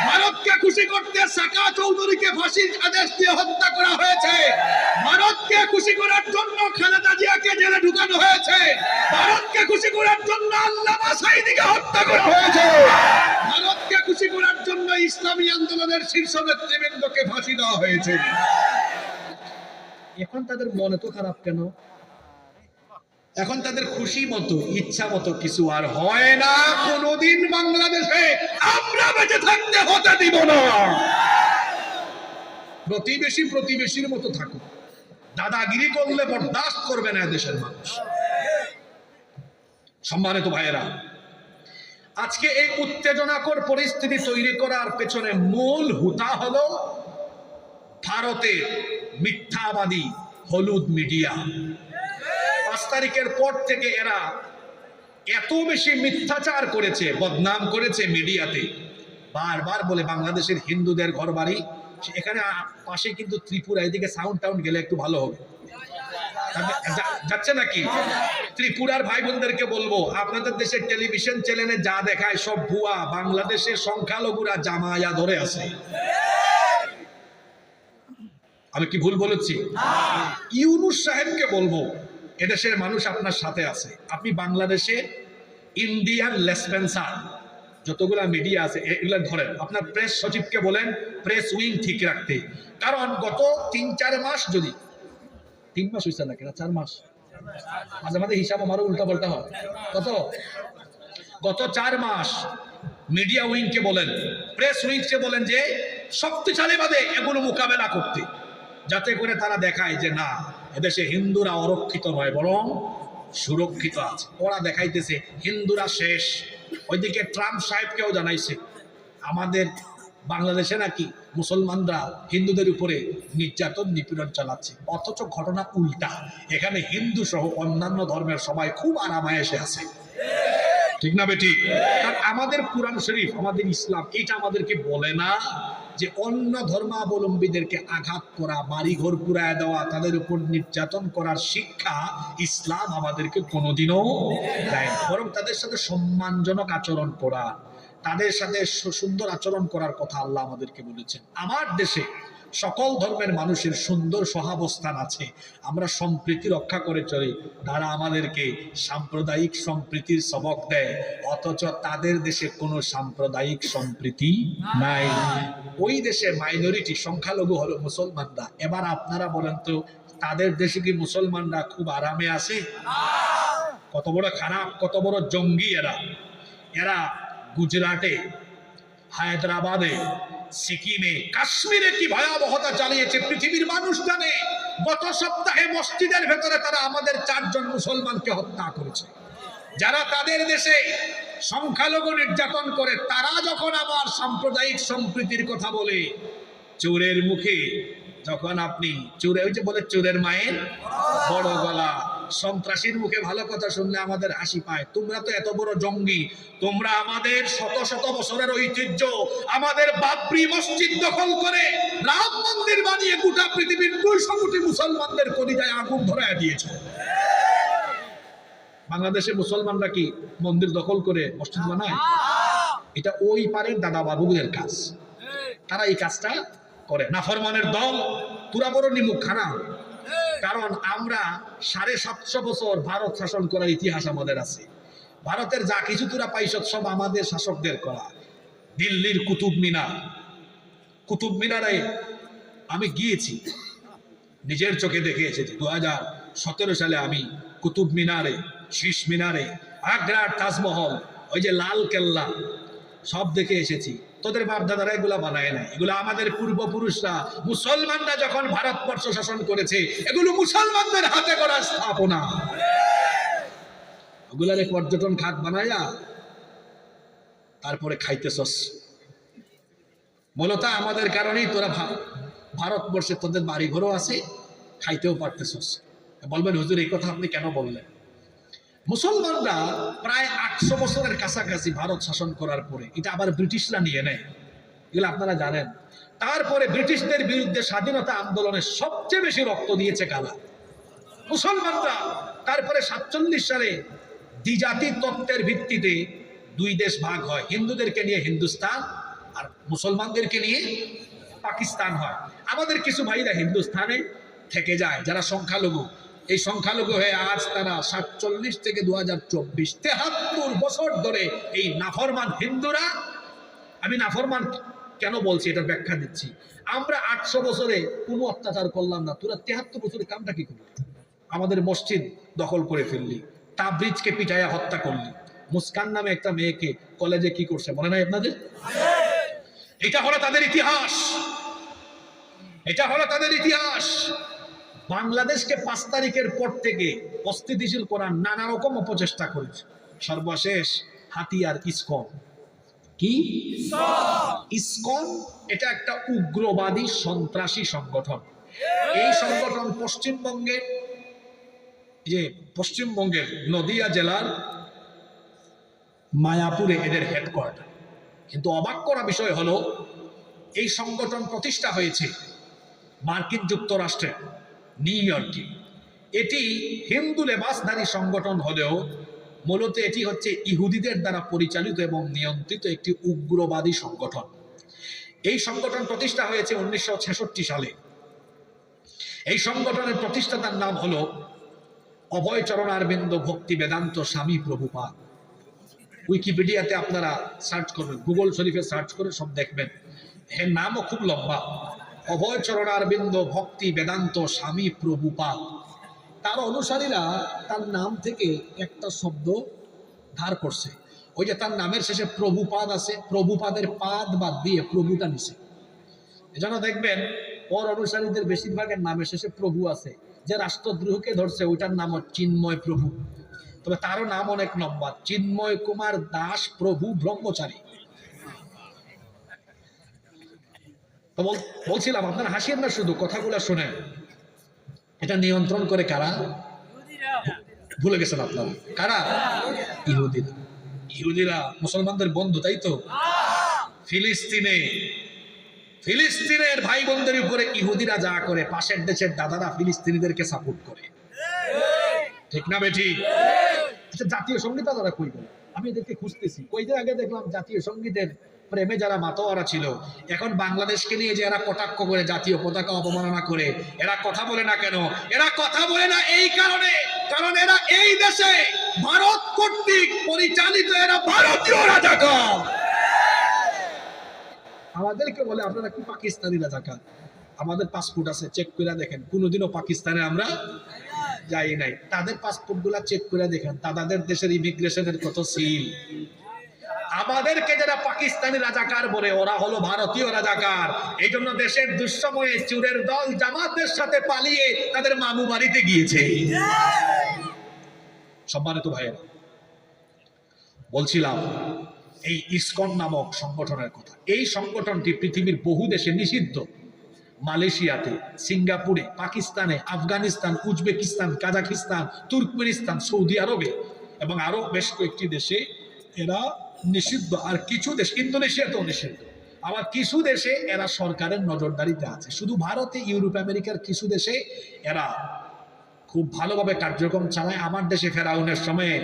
ভারতকে খুশি করতে সাকা চৌধুরীকে ফাঁসির আদেশ দিয়ে হত্যা করা হয়েছে। ভারতকে খুশি করার জন্য খালেদা জিয়াকে জেলে ঢুকানো হয়েছে। ভারতকে খুশি করার জন্য আল্লামা সাঈদীকে হত্যা করা হয়েছে। ভারতকে খুশি করার জন্য ইসলামী আন্দোলনের শীর্ষ নেতৃবৃন্দকে ফাঁসি দেওয়া হয়েছে। এখন তাদের মন এত খারাপ কেন? এখন তাদের খুশি মতো, ইচ্ছা মতো কিছু আর হয় না। কোনদিন বাংলাদেশে আমরা বেঁচে থাকতে হতে দিব না। প্রতিবেশী প্রতিবেশীর মতো থাকুক, দাদাগিরি করলে বরদাস্ত করবে না দেশের মানুষ। সম্মানিত ভাইয়েরা, আজকে এই উত্তেজনাকর পরিস্থিতি তৈরি করার পেছনে মূল হুতা হলো ভারতের মিথ্যাবাদী হলুদ মিডিয়া। 5 তারিখের পর থেকে এরা এত বেশি মিথ্যাচার করেছে, বদনাম করেছে মিডিয়াতে। বারবার বলে বাংলাদেশের হিন্দুদের ঘর বাড়ি, এখানে পাশে কিন্তু ত্রিপুরা, এদিকে সাউন্ড টাউন গেলে একটু ভালো হবে। যাচ্ছে নাকি? ত্রিপুরার ভাই বোনদেরকে বলবো, আপনাদের দেশের টেলিভিশন চ্যানেলে যা দেখায় সব ভুয়া। বাংলাদেশের সংখ্যালঘুরা জামায়া ধরে আছে। আমি কি ভুল বলেছি? ইউনূস সাহেবকে বলবো, এদেশের মানুষ আপনার সাথে আছে। আপনি বাংলাদেশে ইন্ডিয়ান লেসপেন্সার যতগুলা মিডিয়া আছে এগুলা ধরেন, আপনার প্রেস সচিবকে বলেন প্রেস উইং ঠিক রাখতে। কারণ গত 3-4 মাস, যদি 3 মাস হয়েছে নাকি না 4 মাস, মাঝে মাঝে হিসাব আমারও উল্টা পাল্টা হয়। গত 4 মাস মিডিয়া উইংকে বলেন, প্রেস উইংকে বলেন যে শক্তিশালী ভাবে এগুলো মোকাবেলা করতে, যাতে করে তারা দেখায় যে না, এদেশে হিন্দুরা অরক্ষিত নয় বরং সুরক্ষিত আছে। ওরা দেখাইতেছে হিন্দুরা শেষ। ওইদিকে ট্রাম্প সাহেবকেও জানাইছে আমাদের বাংলাদেশে নাকি মুসলমানরা হিন্দুদের উপরে নির্যাতন নিপীড়ন চালাচ্ছে, অথচ ঘটনা উল্টা। এখানে হিন্দু সহ অন্যান্য ধর্মের সবাই খুব আরামায়েশে আছে। ঠিক না বেটি? কারণ আমাদের কুরআন শরীফ, আমাদের ইসলাম এটা আমাদেরকে বলে না যে অন্য ধর্মাবলম্বীদেরকে আঘাত করা, বাড়িঘর পুড়ায় দেওয়া, তাদের উপর নির্যাতন করার শিক্ষা ইসলাম আমাদেরকে কোনোদিনও দেয় না। বরং তাদের সাথে সম্মানজনক আচরণ করা, তাদের সাথে সুন্দর আচরণ করার কথা আল্লাহ আমাদেরকে বলেছেন। আমার দেশে সকল ধর্মের মানুষের সুন্দর সহাবস্থান আছে, আমরা সম্প্রীতি রক্ষা করে চলি। তারা আমাদেরকে সাম্প্রদায়িক সম্প্রীতির সবক দেয়, অথচ তাদের দেশে কোনো সাম্প্রদায়িক সম্প্রীতি নাই। ওই দেশে মাইনরিটি, সংখ্যালঘু হলো মুসলমানরা। এবার আপনারা বলেন তো, তাদের দেশে কি মুসলমানরা খুব আরামে আছে? কত বড় খারাপ, কত বড় জঙ্গি এরা। এরা গুজরাটে, হায়দ্রাবাদে, সিকিমে, কাশ্মীরে কি ভয়াবহতা চালিয়েছে পৃথিবীর মানুষ জানে। গত সপ্তাহে মসজিদের ভেতরে তারা আমাদের 4 জন মুসলমানকে হত্যা করেছে। যারা তাদের দেশে সংখ্যালঘু নির্যাতন করে, তারা যখন আবার সাম্প্রদায়িক সম্প্রীতির কথা বলে, চোরের মুখে যখন আপনি চোরে, ওই যে বলে চোরের মায়ের বড় গলা, সন্ত্রাসীর মুখে ভালো কথা শুনলে আমাদের হাসি পায়। তোমরা তো এত বড় জঙ্গি, তোমরা আমাদের শত শত বছরের ঐতিহ্য, আমাদের বাবরি মসজিদ দখল করে রাম মন্দির বানিয়ে গোটা পৃথিবীর 200 কোটি মুসলমানদের কলিজায় আগুন ধরায় দিয়েছে। বাংলাদেশে মুসলমানরা কি মন্দির দখল করে মসজিদ বানায়? এটা ওই পারের দাদা বাবুদের কাজ, তারা এই কাজটা করে। নাফরমানের দল, পুরা বড় নিমুখ খানা। কারণ আমরা 750 বছর ভারত শাসন করার ইতিহাস আমাদের আছে। ভারতের যা কিছু তোরা পাইছ সব আমাদের শাসকদের করা। দিল্লির কুতুব মিনারে আমি গিয়েছি, নিজের চোখে দেখে এসেছি। 2017 সালে আমি কুতুব মিনারে, শীষ মিনারে, আগ্রার তাজমহল, ওই যে লাল কেল্লা সব দেখে এসেছি। তোদের বাপ দাদারা এগুলা বানায় না, এগুলো আমাদের পূর্বপুরুষরা, মুসলমানরা যখন ভারতবর্ষ শাসন করেছে, এগুলো মুসলমানদের হাতে করা স্থাপনা। ওগুলারে পর্যটন খাত বানায়া তারপরে খাইতেছস। মূলত আমাদের কারণেই তোরা ভারতবর্ষে তোদের বাড়ি ঘরও আছে, খাইতেও পারতেছস। বলবেন হুজুর এই কথা আপনি কেন বললেন? মুসলমানরা প্রায় 800 বছরের কাছাকাছি ভারত শাসন করার পরে এটা আবার ব্রিটিশরা নিয়ে নেয়, এগুলো আপনারা জানেন। তারপরে ব্রিটিশদের বিরুদ্ধে স্বাধীনতা আন্দোলনে সবচেয়ে বেশি রক্ত দিয়েছে কারা? মুসলমানরা। তারপরে 47 সালে দ্বিজাতি তত্ত্বের ভিত্তিতে 2 দেশ ভাগ হয়, হিন্দুদেরকে নিয়ে হিন্দুস্তান আর মুসলমানদেরকে নিয়ে পাকিস্তান হয়। আমাদের কিছু ভাইরা হিন্দুস্তানে থেকে যায়, যারা সংখ্যালঘু। এই সংখ্যালঘু হয়ে আজ তারা 47 থেকে 2024 73 বছর ধরে এই নাফরমান হিন্দুরা, আমি নাফরমান কেন বলছি এটার ব্যাখ্যা দিচ্ছি। আমরা 800 বছরে কোনো অত্যাচার করলাম না, তোরা 73 বছরে কামটা কি করলি? আমাদের মসজিদ দখল করে ফেললি, তাবরিজকে পিটাইয়া হত্যা করলি, মুস্কান নামে একটা মেয়েকে কলেজে কি করছে মনে নাই আপনাদের? এটা হলো তাদের ইতিহাস, এটা হলো তাদের ইতিহাস। বাংলাদেশকে 5 তারিখের পর থেকে অস্থিতিশীল করার নানা রকম অপচেষ্টা করেছে। সর্বশেষ হাতিয়ার ইসকন। কি ইসকন? এটা একটা উগ্রবাদী সন্ত্রাসী সংগঠন। এই সংগঠন পশ্চিমবঙ্গের নদিয়া জেলার মায়াপুরে এদের হেডকোয়ার্টার। কিন্তু অবাক করা বিষয় হলো, এই সংগঠন প্রতিষ্ঠা হয়েছে মার্কিন যুক্তরাষ্ট্রের নিউ ইয়র্কে। এটি হিন্দু লেবাসধারী সংগঠন হলেও মূলত এটি হচ্ছে ইহুদিদের দ্বারা পরিচালিত এবং নিয়ন্ত্রিত একটি উগ্রবাদী সংগঠন। এই সংগঠন প্রতিষ্ঠা হয়েছে 1966 সালে। এই সংগঠনের প্রতিষ্ঠাতার নাম হলো অভয় চরণারবিন্দ ভক্তি বেদান্ত স্বামী প্রভুপাদ। উইকিপিডিয়াতে আপনারা সার্চ করবেন, গুগল শরীফে সার্চ করে সব দেখবেন। এর নামও খুব লম্বা, অভয় চরণারবিন্দ ভক্তি বেদান্ত স্বামী প্রভুপাদ। তার অনুসারীরা তার নাম থেকে একটা শব্দ ধার করছে। ওই যে তার নামের শেষে প্রভুপাদ আছে, প্রভুপাদের পাদ বাদ দিয়ে প্রভুটা নিছে। এজন্য দেখবেন ওর অনুসারীদের বেশিরভাগের নামের শেষে প্রভু আছে। যে রাষ্ট্রদ্রোহকে ধরছে ওইটার নাম চিন্ময় প্রভু, তবে তারও নাম অনেক লম্বা, চিন্ময় কুমার দাস প্রভু ব্রহ্মচারী। তো বলছিলাম, আপনারা হাসিয়েন না, শুধু কথাগুলো শুনেন। এটা নিয়ন্ত্রণ করে কারা? ভুলে গেছেন আপনারা? কারা? ইহুদিরা। ইহুদিরা মুসলমানদের বন্ধু, তাই তো? ফিলিস্তিনের ভাই বোনদের উপরে ইহুদিরা যা করে, পাশের দেশের দাদারা ফিলিস্তিনিদেরকে সাপোর্ট করে, ঠিক না বেঠি? আচ্ছা, জাতীয় সঙ্গীত তারা কই বলে? আমি এদেরকে খুঁজতেছি। কয়েকদিন আগে দেখলাম জাতীয় সঙ্গীতের প্রেমে যারা মাতোয়ারা ছিল, এখন বাংলাদেশকে নিয়ে যে এরা কটাক্ষ করে, জাতীয় পতাকা অপমাননা করে, এরা কথা বলে না কেন? এরা কথা বলে না এই কারণে, কারণ এরা এই দেশে ভারত কর্তৃক পরিচালিত, এরা ভারতীয় রাজাকার। আমাদেরকে বলে আপনারা কি পাকিস্তানি রাজাকার? আমাদের পাসপোর্ট আছে, চেক করে দেখেন, কোনোদিনও পাকিস্তানে আমরা যাই নাই। তাদের পাসপোর্ট গুলা চেক করে দেখেন, তাদের দেশের ইমিগ্রেশনের কত সিল। আমাদেরকে যারা পাকিস্তানি রাজাকার বলে, ওরা হলো ভারতীয় রাজাকার। এই জন্য দেশের দুঃসময়ে চুরের দল জামাতের সাথে পালিয়ে তাদের মামু বাড়িতে গিয়েছে। সম্মানিত ভাইয়েরা, বলছিলাম এই ইসকন নামক সংগঠনের কথা। এই সংগঠনটি পৃথিবীর বহু দেশে নিষিদ্ধ। মালয়েশিয়াতে, সিঙ্গাপুরে, পাকিস্তানে, Afghanistan, Uzbekistan, Kazakhstan, Turkmenistan, Saudi আরবে এবং আরো বেশ কয়েকটি দেশে এরা নিষিদ্ধ। আর কিছু দেশ, ইন্দোনেশিয়াতেও নিষিদ্ধ। আবার কিছু দেশে এরা সরকারের নজরদারিতে আছে। শুধু ভারতে, ইউরোপ, আমেরিকার কিছু দেশে এরা খুব ভালোভাবে কার্যক্রম চালায়। আমার দেশে ফেরাউনের সময়ে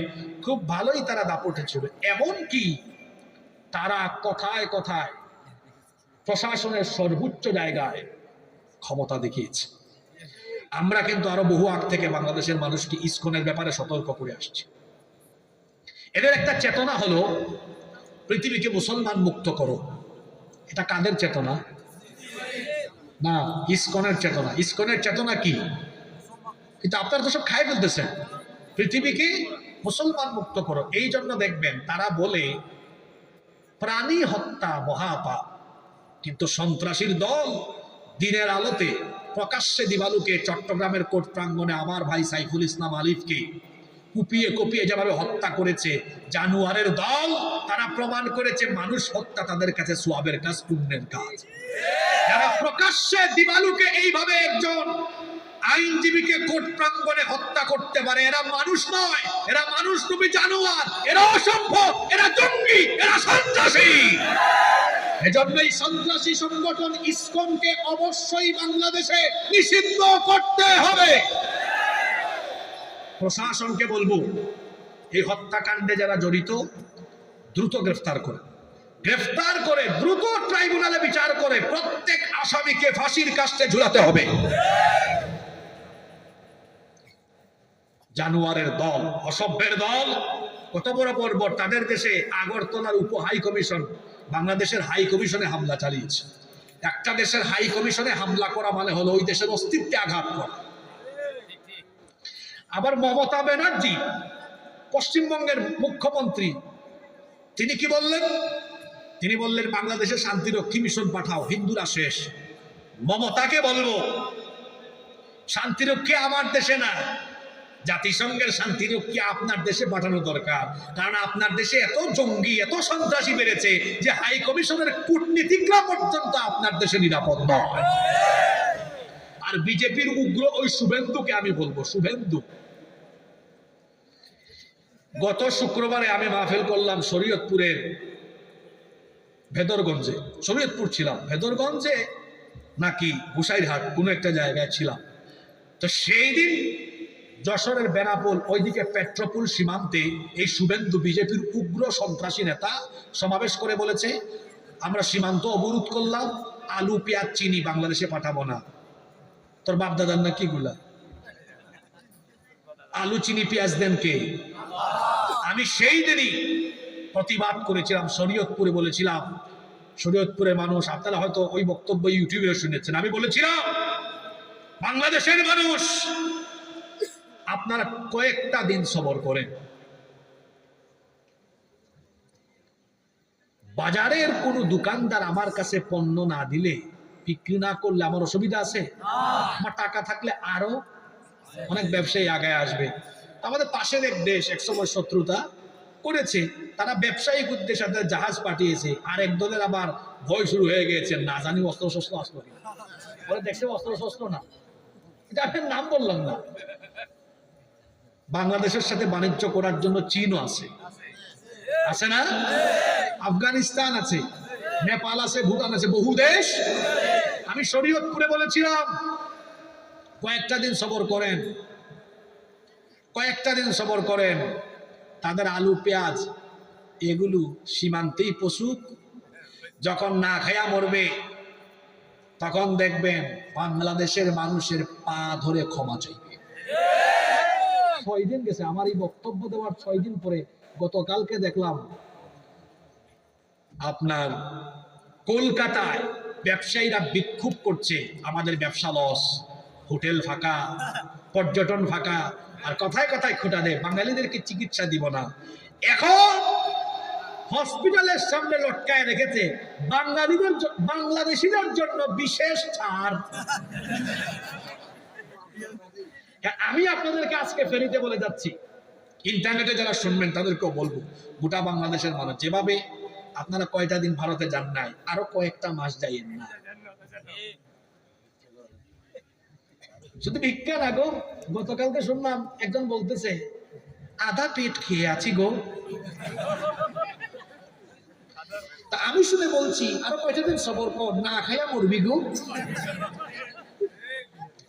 খুব ভালোই তারা দাপটে ছিল। এমনকি তারা কথায় কথায় প্রশাসনের সর্বোচ্চ জায়গায় ক্ষমতা দেখিয়েছে। আমরা কিন্তু আরো বহু আগ থেকে বাংলাদেশের মানুষকে ইসকনের ব্যাপারে সতর্ক করে আসছি। এদের একটা চেতনা হলো পৃথিবীকে মুসলমান মুক্ত করো। এটা কাদের চেতনা? না, ইসকনের চেতনা। ইসকনের চেতনা কি? কিন্তু আপনারা তো সব খাই ফেলতেছেন। পৃথিবীকে মুসলমান মুক্ত করো। এই জন্য দেখবেন তারা বলে প্রাণী হত্যা মহাপাপ, কিন্তু সন্ত্রাসীর দল দিনের আলোতে প্রকাশ্যে দিবালুকে চট্টগ্রামের কোর্ট প্রাঙ্গণে আমার ভাই সাইফুল ইসলাম আলিফকে কুপিয়ে কুপিয়ে যেভাবে হত্যা করেছে, জানুয়ারের দল, তারা প্রমাণ করেছে মানুষ হত্যা তাদের কাছে সোয়াবের কাজ, পুণ্যের কাজ। যারা প্রকাশ্যে দিবালুকে এইভাবে একজন আইনজীবীকে কোর্ট প্রাঙ্গণে হত্যা করতে পারে, এরা মানুষ নয়, এরা মানুষ রূপী জানোয়ার, এরা অসম্ভব, এরা জঙ্গি, এরা সন্ত্রাসী। এজন্যই সন্ত্রাসী সংগঠন ইসকনকে অবশ্যই বাংলাদেশে নিষিদ্ধ করতে হবে। প্রশাসনকে বলবো, এই হত্যাকাণ্ডে যারা জড়িত দ্রুত গ্রেফতার করে দ্রুত ট্রাইব্যুনালে বিচার করে প্রত্যেক আসামিকে ফাঁসির কাস্টে ঝুলাতে হবে। জানুয়ারের দল, অসভ্যের দল, কত বড় বর্বর। তাদের দেশে আগরতলার উপ হাই কমিশন বাংলাদেশের হাই কমিশনে হামলা চালিয়েছে। একটা দেশের হাই কমিশনে হামলা করা মানে হলো ওই দেশের অস্তিত্বে আঘাত করা। আবার মমতা ব্যানার্জি, পশ্চিমবঙ্গের মুখ্যমন্ত্রী, তিনি কি বললেন? তিনি বললেন বাংলাদেশে শান্তিরক্ষী মিশন পাঠাও, হিন্দুরা শেষ। মমতাকে বলবো, শান্তিরক্ষী আমার দেশে না, জাতিসংঘের শান্তিরক্ষী আপনার দেশে পাঠানো দরকার। কারণ আপনার দেশে এত জঙ্গি, এত সন্ত্রাসী বেড়েছে যে হাই কমিশনের কূটনীতিকরা পর্যন্ত আপনার দেশে নিরাপদ নয়। আর বিজেপির উগ্র ওই শুভেন্দুকে আমি বলবো, শুভেন্দু, গত শুক্রবারে আমি মাহফিল করলাম শরীয়তপুরের ভেদরগঞ্জে। শরীয়তপুর ছিলাম, ভেদরগঞ্জে নাকি হুসাইরহাট কোনো একটা জায়গায় ছিলাম। তো সেই দিন যশোরের বেনাপোল ওইদিকে পেট্রোপুল সীমান্তে এই শুভেন্দু বিজেপির উগ্র সন্ত্রাসী নেতা সমাবেশ করে বলেছে, আমরা সীমান্ত অবরোধ করলাম, আলু পেঁয়াজ চিনি বাংলাদেশে পাঠাবো না। তোর বাপ দাদার না কি গুলা? আলু চিনি পেঁয়াজ দেন কে? আমি সেই দিনই প্রতিবাদ করেছিলাম, শরীয়তপুরে বলেছিলাম, শরীয়তপুরের মানুষ, আপনারা হয়তো ওই বক্তব্য ইউটিউবে শুনেছেন, আমি বলেছিলাম বাংলাদেশের মানুষ আপনারা কয়েকটা দিন সবর করেন। বাজারের কোনো দোকানদার আমার কাছে পণ্য না দিলে, বিক্রি না করলে আমার অসুবিধা আছে? আমার টাকা থাকলে আরো অনেক ব্যবসায়ী আগায় আসবে। আমাদের পাশের এক দেশ একসময় শত্রুতা করেছে, তারা ব্যবসায়িক উদ্দেশ্যে তাদের জাহাজ পাঠিয়েছে, আর এক দলের আবার ভয় শুরু হয়ে গেছে, না জানি অস্ত্র শস্ত্র আসলো কিনা। ওরা দেখছে অস্ত্র শস্ত্র না, এটা আপনার নাম বললাম না। বাংলাদেশের সাথে বাণিজ্য করার জন্য চীনও আছে, আছে না? আফগানিস্তান আছে, নেপাল আছে, ভুটান আছে, বহু দেশ। আমি শরীয়তপুরে বলেছিলাম কয়েকটা দিন সবর করেন, কয়েকটা দিন সবর করেন, তাদের আলু পেঁয়াজ এগুলো সীমান্তেই পশুক, যখন না খায়া মরবে তখন দেখবেন বাংলাদেশের মানুষের পা ধরে ক্ষমা চাইবে। 6 দিন গেছে আমার এই বক্তব্য দেওয়ার, 6 দিন পরে গতকালকে দেখলাম আপনার কলকাতায় ব্যবসায়ীরা বিক্ষোভ করছে, আমাদের ব্যবসা লস, হোটেল ফাঁকা, পর্যটন ফাঁকা, আর কথায় কথায় খোটা দেয় বাঙালিদেরকে চিকিৎসা দিব না। এখন হসপিটালের সামনে লটকায় রেখেছে বাংলাদেশিদের জন্য বিশেষ ছাড়। আমি আপনাদেরকে আজকে ফেরিতে বলে যাচ্ছি, ইন্টারনেটে যারা শুনবেন তাদেরকেও বলবো, গোটা বাংলাদেশের মানুষ যেভাবে আপনারা কয়টা দিন ভারতে যান নাই, আরো কয়েকটা মাস যাইয়েন না। শুধু ভিক্ষা না গো, গতকালকে শুনলাম একজন বলতেছে আধা পেট খেয়ে আছি গো। তা আমি শুনে বলছি আরো কয়টা দিন সবর কর, না খাইয়া মরবি গো।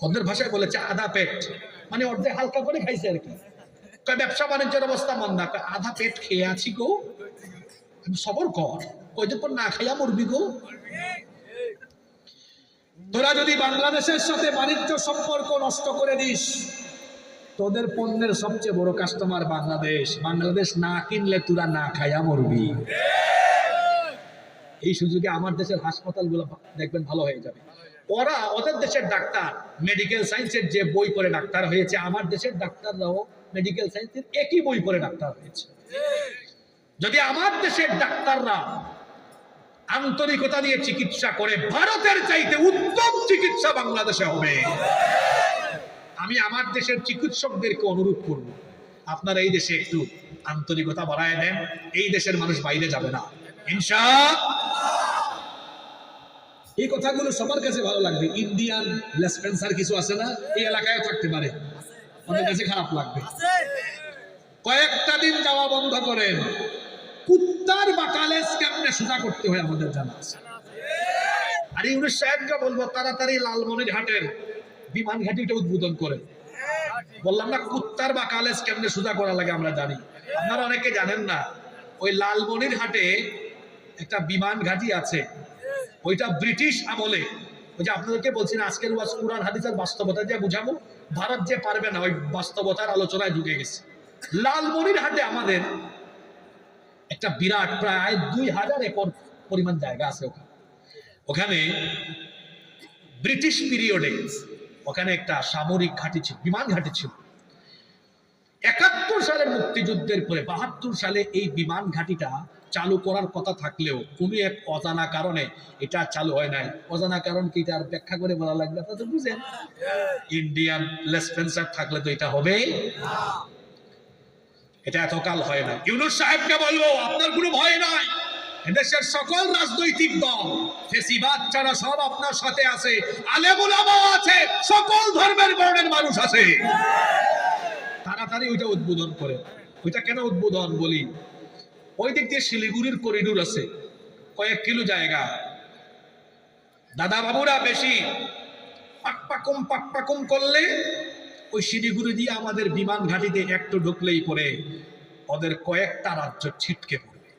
ওদের ভাষায় বলেছে আধা পেট, মানে অর্ধেক হালকা করে খাইছে আর কি। ব্যবসা বাণিজ্যের অবস্থা মন্দা, আধা পেট খেয়ে আছি গো, সবর কর, কয়দিন পর না খাইয়া মরবি গো। তোরা যদি বাংলাদেশের সাথে বাণিজ্য সম্পর্ক নষ্ট করে দিস, তোদের পণ্যের সবচেয়ে বড় কাস্টমার বাংলাদেশ, বাংলাদেশ না কিনলে তোরা না খাইয়া মরবি। এই সুযোগে আমার দেশের হাসপাতালগুলো দেখবেন ভালো হয়ে যাবে। ওরা ওদের দেশের ডাক্তার মেডিকেল সায়েন্সের যে বই পড়ে ডাক্তার হয়েছে, আমার দেশের ডাক্তাররাও মেডিকেল সায়েন্সের একই বই পড়ে ডাক্তার হয়েছে। যদি আমার দেশের ডাক্তাররা আন্তরিকতা দিয়ে চিকিৎসা করে, ভারতের চাইতে উত্তম চিকিৎসা বাংলাদেশে হবে। আমি আমার দেশের চিকিৎসকদেরকে অনুরোধ করব, আপনারা এই দেশে একটু আন্তরিকতা বাড়ায় দেন, এই দেশের মানুষ বাইরে যাবে না ইনশাআল্লাহ। এই কথাগুলো সবার কাছে ভালো লাগবে। ইন্ডিয়ান লেসপেন্সার কিছু আছে না, এই এলাকায় থাকতে পারে, ওদের কাছে খারাপ লাগবে। কয়েকটা দিন যাওয়া বন্ধ করেন। কুত্তার বাকালে কেমনে সোজা করতে হয় আমাদের জানা আছে। আর ইউনুস সাহেবকে বলবো তাড়াতাড়ি লালমনিরহাটের বিমান ঘাঁটিটা উদ্বোধন করে। বললাম না কুত্তার বাকালে কেমনে সোজা করা লাগে আমরা জানি, আপনারা অনেকে জানেন না। ওই লালমনিরহাটে একটা বিমান ঘাঁটি আছে, ওইটা ব্রিটিশ আমলে, ওই যে আপনাদেরকে বলছি না আজকের ওয়াজ কুরআন হাদিসের বাস্তবতা দিয়ে বুঝাবো, ভারত যে পারবে না ওই বাস্তবতার আলোচনায় ঢুকে গেছে। লালমনিরহাটে আমাদের একটা বিরাট প্রায় 2000 একর পরিমাণ জায়গা আছে। ওখানে ব্রিটিশ পিরিয়ডে ওখানে একটা সামরিক ঘাঁটি ছিল, বিমান ঘাঁটি ছিল। 71 সালের মুক্তিযুদ্ধের পরে 72 সালে এই বিমান ঘাঁটিটা চালু করার কথা থাকলেও কোনো এক অজানা কারণে এটা চালু হয় নাই। অজানা কারণ কি এটা আর ব্যাখ্যা করে বলা লাগবে, আপনারা তো বুঝেন। ইন্ডিয়ান লেসপেন্সার থাকলে তো এটা হবে না, এটা এতকাল হয় না। ইউনুস সাহেবকে বলবো আপনার কোনো ভয় নাই, এদেশের সকল রাজনৈতিক দল ফেসিবাদ ছাড়া সব আপনার সাথে আছে, আলেম ওলামা আছে, সকল ধর্মের বর্ণের মানুষ আছে। তাড়াতাড়ি ওইটা উদ্বোধন করে। ওইটা কেন উদ্বোধন বলি, ওই দিক দিয়ে শিলিগুড়ির করিডোর আছে কয়েক কিলো জায়গা। দাদা বাবুরা বেশি পাকপাকুম করলে ওই শিলিগুড়ি দিয়ে আমাদের বিমান ঘাঁটিতে একটু ঢুকলেই পরে ওদের কয়েকটা রাজ্য ছিটকে পড়বে।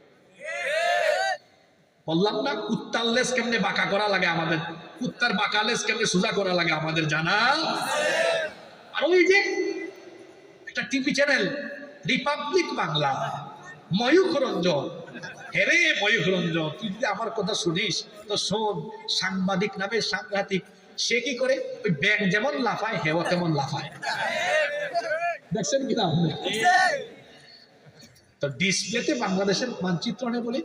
বললাম না কুত্তার লেজ কেমনে বাঁকা করা লাগে আমাদের, কুত্তার বাঁকা লেজ কেমনে সোজা করা লাগে আমাদের জানা। আর ওই যে একটা TV channel Republic Bangla, Mayukh Ranjan, হেরে ময়ূখ রঞ্জন, তুই যদি আমার কথা শুনিস তো শোন, সাংবাদিক নামে সাংঘাতিক। সে কি করে, ওই ব্যাগ যেমন লাফায় হেও তেমন লাফায়, দেখছেন কিনা আপনি? তো ডিসপ্লেতে বাংলাদেশের মানচিত্র নেই বলে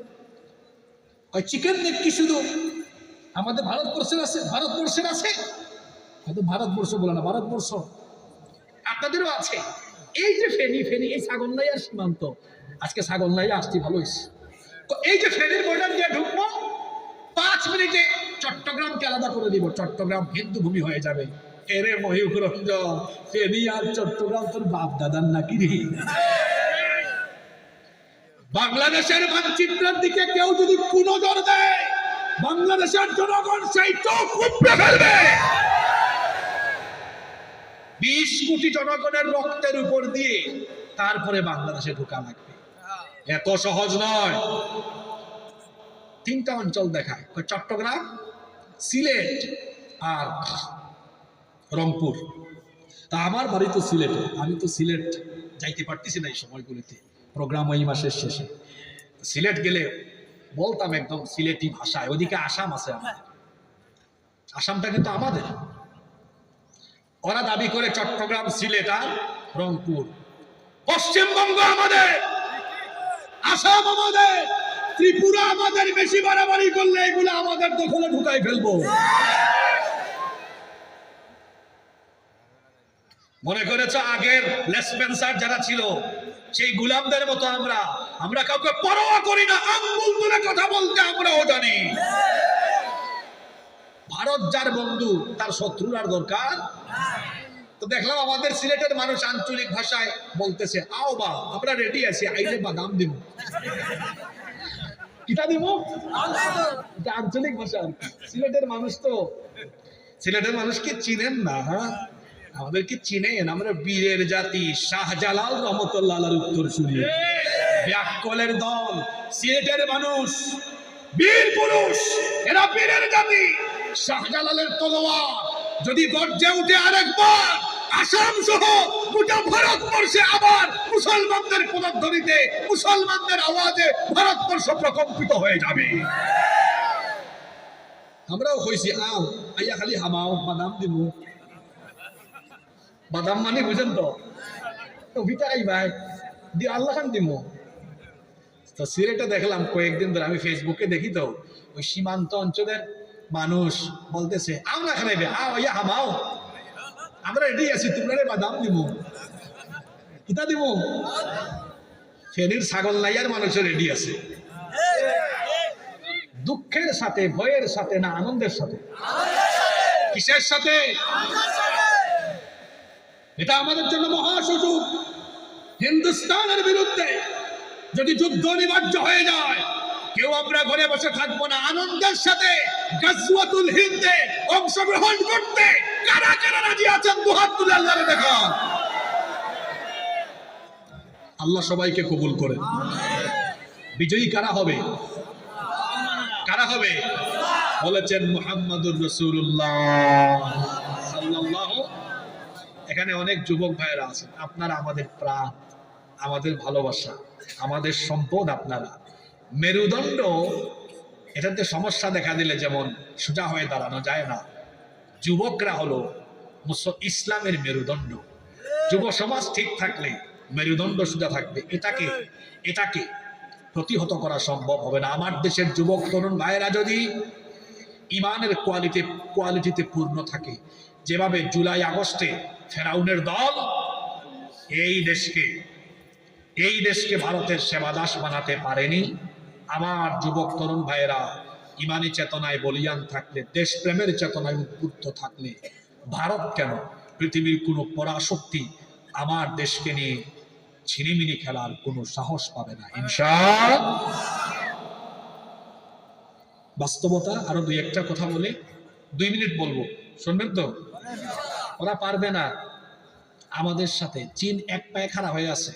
ওই চিকেন নেক কি শুধু আমাদের ভারতবর্ষের আছে, ভারতবর্ষের আছে, হয়তো ভারতবর্ষ বলে না, ভারতবর্ষ আপনাদেরও আছে। এই যে ফেনী, ফেনী এই ছাগলনাইয়ার সীমান্ত, আজকে ছাগলনাইয়া আসছি ভালো হয়েছে। তো এই যে ফেনীর বর্ডার দিয়ে ঢুকবো, 5 মিনিটে চট্টগ্রামকে আলাদা করে দিব, চট্টগ্রাম হিন্দু ভূমি হয়ে যাবে। এরে ময়ূখ রঞ্জন, ফেনী আর চট্টগ্রাম তোর বাপ দাদার নাকি রে? বাংলাদেশের মানচিত্রের দিকে কেউ যদি কুনজর দেয়, বাংলাদেশের জনগণ সেই চোখ উপড়ে ফেলবে। 20 কোটি জনগণের রক্তের উপর দিয়ে তারপরে বাংলাদেশে ঢোকা লাগবে, এত সহজ নয়। 3টা অঞ্চল দেখায়, চট্টগ্রাম, সিলেট আর রংপুর। তা আমার বাড়ি তো সিলেটে, আমি তো সিলেট যাইতে পারতেছি না এই সময়গুলিতে, প্রোগ্রাম ওই মাসের শেষে। সিলেট গেলে বলতাম একদম সিলেটি ভাষায়। ওদিকে আসাম আছে, আমার আসামটা কিন্তু আমাদের। ওরা দাবি করে চট্টগ্রাম, সিলেট আর রংপুর। পশ্চিমবঙ্গ আমাদের, আসাম আমাদের, ত্রিপুরা আমাদের। বেশি বাড়াবাড়ি করলে এগুলো আমাদের দখলে ঢুকাই ফেলবো। মনে করেছ আগের লেসপেন্সার যারা ছিল সেই গুলামদের মতো আমরা কাউকে পরোয়া করি না, আঙ্গুল তুলে কথা বলতে আমরাও জানি। ভারত যার বন্ধু তার শত্রুর আর দরকার। তো দেখলাম আমাদের সিলেটের মানুষ আঞ্চলিক ভাষায় বলতেছে, আও বা আমরা রেডি আছি, আইলে বাদাম দিব। কিটা দিব? আঞ্চলিক ভাষা। সিলেটের মানুষ তো, সিলেটের মানুষকে চিনেন না, আমাদেরকে চিনেন? আমরা বীরের জাতি, শাহজালাল রহমতুল্লাহ আলাইহির উত্তর শুনি, ব্যাককলের দল। সিলেটের মানুষ বীর পুরুষ, এরা বীরের জাতি। শাহজালালের তলোয়ার যদি গর্জে উঠে আরেকবার, আসাম সহ গোটা ভারতবর্ষে আবার মুসলমানদের পদধ্বনিতে, মুসলমানদের আওয়াজে ভারতবর্ষ প্রকম্পিত হয়ে যাবে। আমরাও হইছি আও, আইয়া খালি হামাও, বাদাম দিব। বাদাম মানে বুঝেন তো, ভিটা আই ভাই দি আল্লাহ খান দিব। তো সিলেটে দেখলাম কয়েকদিন ধরে, আমি ফেসবুকে দেখি তো, ওই সীমান্ত অঞ্চলের মানুষ বলতেছে, আও না খাইবে, আও ইয়া হামাও, আমরা রেডি আছি, তোমরা বাদাম দিব। কিতা দিব? ফেনীর ছাগলনাইয়ার মানুষও রেডি আছে। দুঃখের সাথে, ভয়ের সাথে না আনন্দের সাথে? কিসের সাথে? এটা আমাদের জন্য মহা সুযোগ। হিন্দুস্তানের বিরুদ্ধে যদি যুদ্ধ অনিবার্য হয়ে যায়, কেউ আমরা ঘরে বসে থাকবো না। আনন্দের সাথে গাজওয়াতুল হিন্দে অংশগ্রহণ করতে কারা কারা রাজি আছেন? দুহাত তুলে আল্লাহরে দেখান। আল্লাহ সবাইকে কবুল করেন। বিজয়ী কারা হবে? কারা হবে? বলেছেন মুহাম্মাদুর রাসূলুল্লাহ সাল্লাল্লাহু। এখানে অনেক যুবক ভাইয়েরা আছেন, আপনারা আমাদের প্রাণ, আমাদের ভালোবাসা, আমাদের সম্পদ। আপনারা মেরুদণ্ড, এটাতে সমস্যা দেখা দিলে যেমন সোজা হয়ে দাঁড়ানো যায় না, যুবকরা হলো ইসলামের মেরুদণ্ড। যুব সমাজ ঠিক থাকলে মেরুদণ্ড সোজা থাকবে। এটাকে প্রতিহত করা সম্ভব হবে না। আমার দেশের যুবক তরুণ ভাইয়েরা যদি ইমানের কোয়ালিটিতে পূর্ণ থাকে, যেভাবে জুলাই আগস্টে ফেরাউনের দল এই দেশকে ভারতের সেবাদাস বানাতে পারেনি, আমার যুবক তরুণ ভাইয়েরা ইমানি চেতনায় বলিয়ান থাকলে, দেশপ্রেমের চেতনায় উদ্বুদ্ধ থাকলে, ভারত কেন, পৃথিবীর কোনো পরাশক্তি আমার দেশকে নিয়ে ছিনিমিনি খেলার কোনো সাহস পাবে না ইনশাআল্লাহ। বাস্তবতা। আরো 2-1টা কথা বলে 2 মিনিট বলবো, শুনবেন তো? ওরা পারবে না, আমাদের সাথে চীন এক পায়ে খাড়া হয়ে আছে,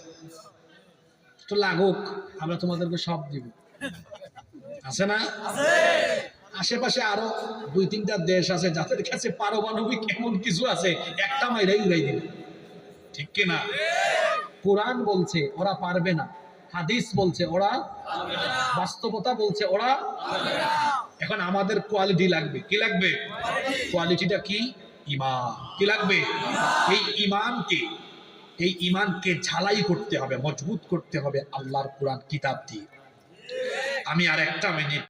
তো লাগুক, আমরা তোমাদেরকে সব দিব, আছে না? আশেপাশে আরো 2-3টা দেশ আছে যাদের কাছে পারমাণবিক এমন কিছু আছে, একটা মাইরাই উড়াই দিবে, ঠিক কিনা? কোরআন বলছে ওরা পারবে না, হাদিস বলছে ওরা, বাস্তবতা বলছে ওরা। এখন আমাদের কোয়ালিটি লাগবে, কি লাগবে? কোয়ালিটিটা কি? ঈমান। কি লাগবে? এই ঈমানকে ঝালাই করতে হবে, মজবুত করতে হবে আল্লাহর কোরআন কিতাব দিয়ে। আমি আর একটা মিনিট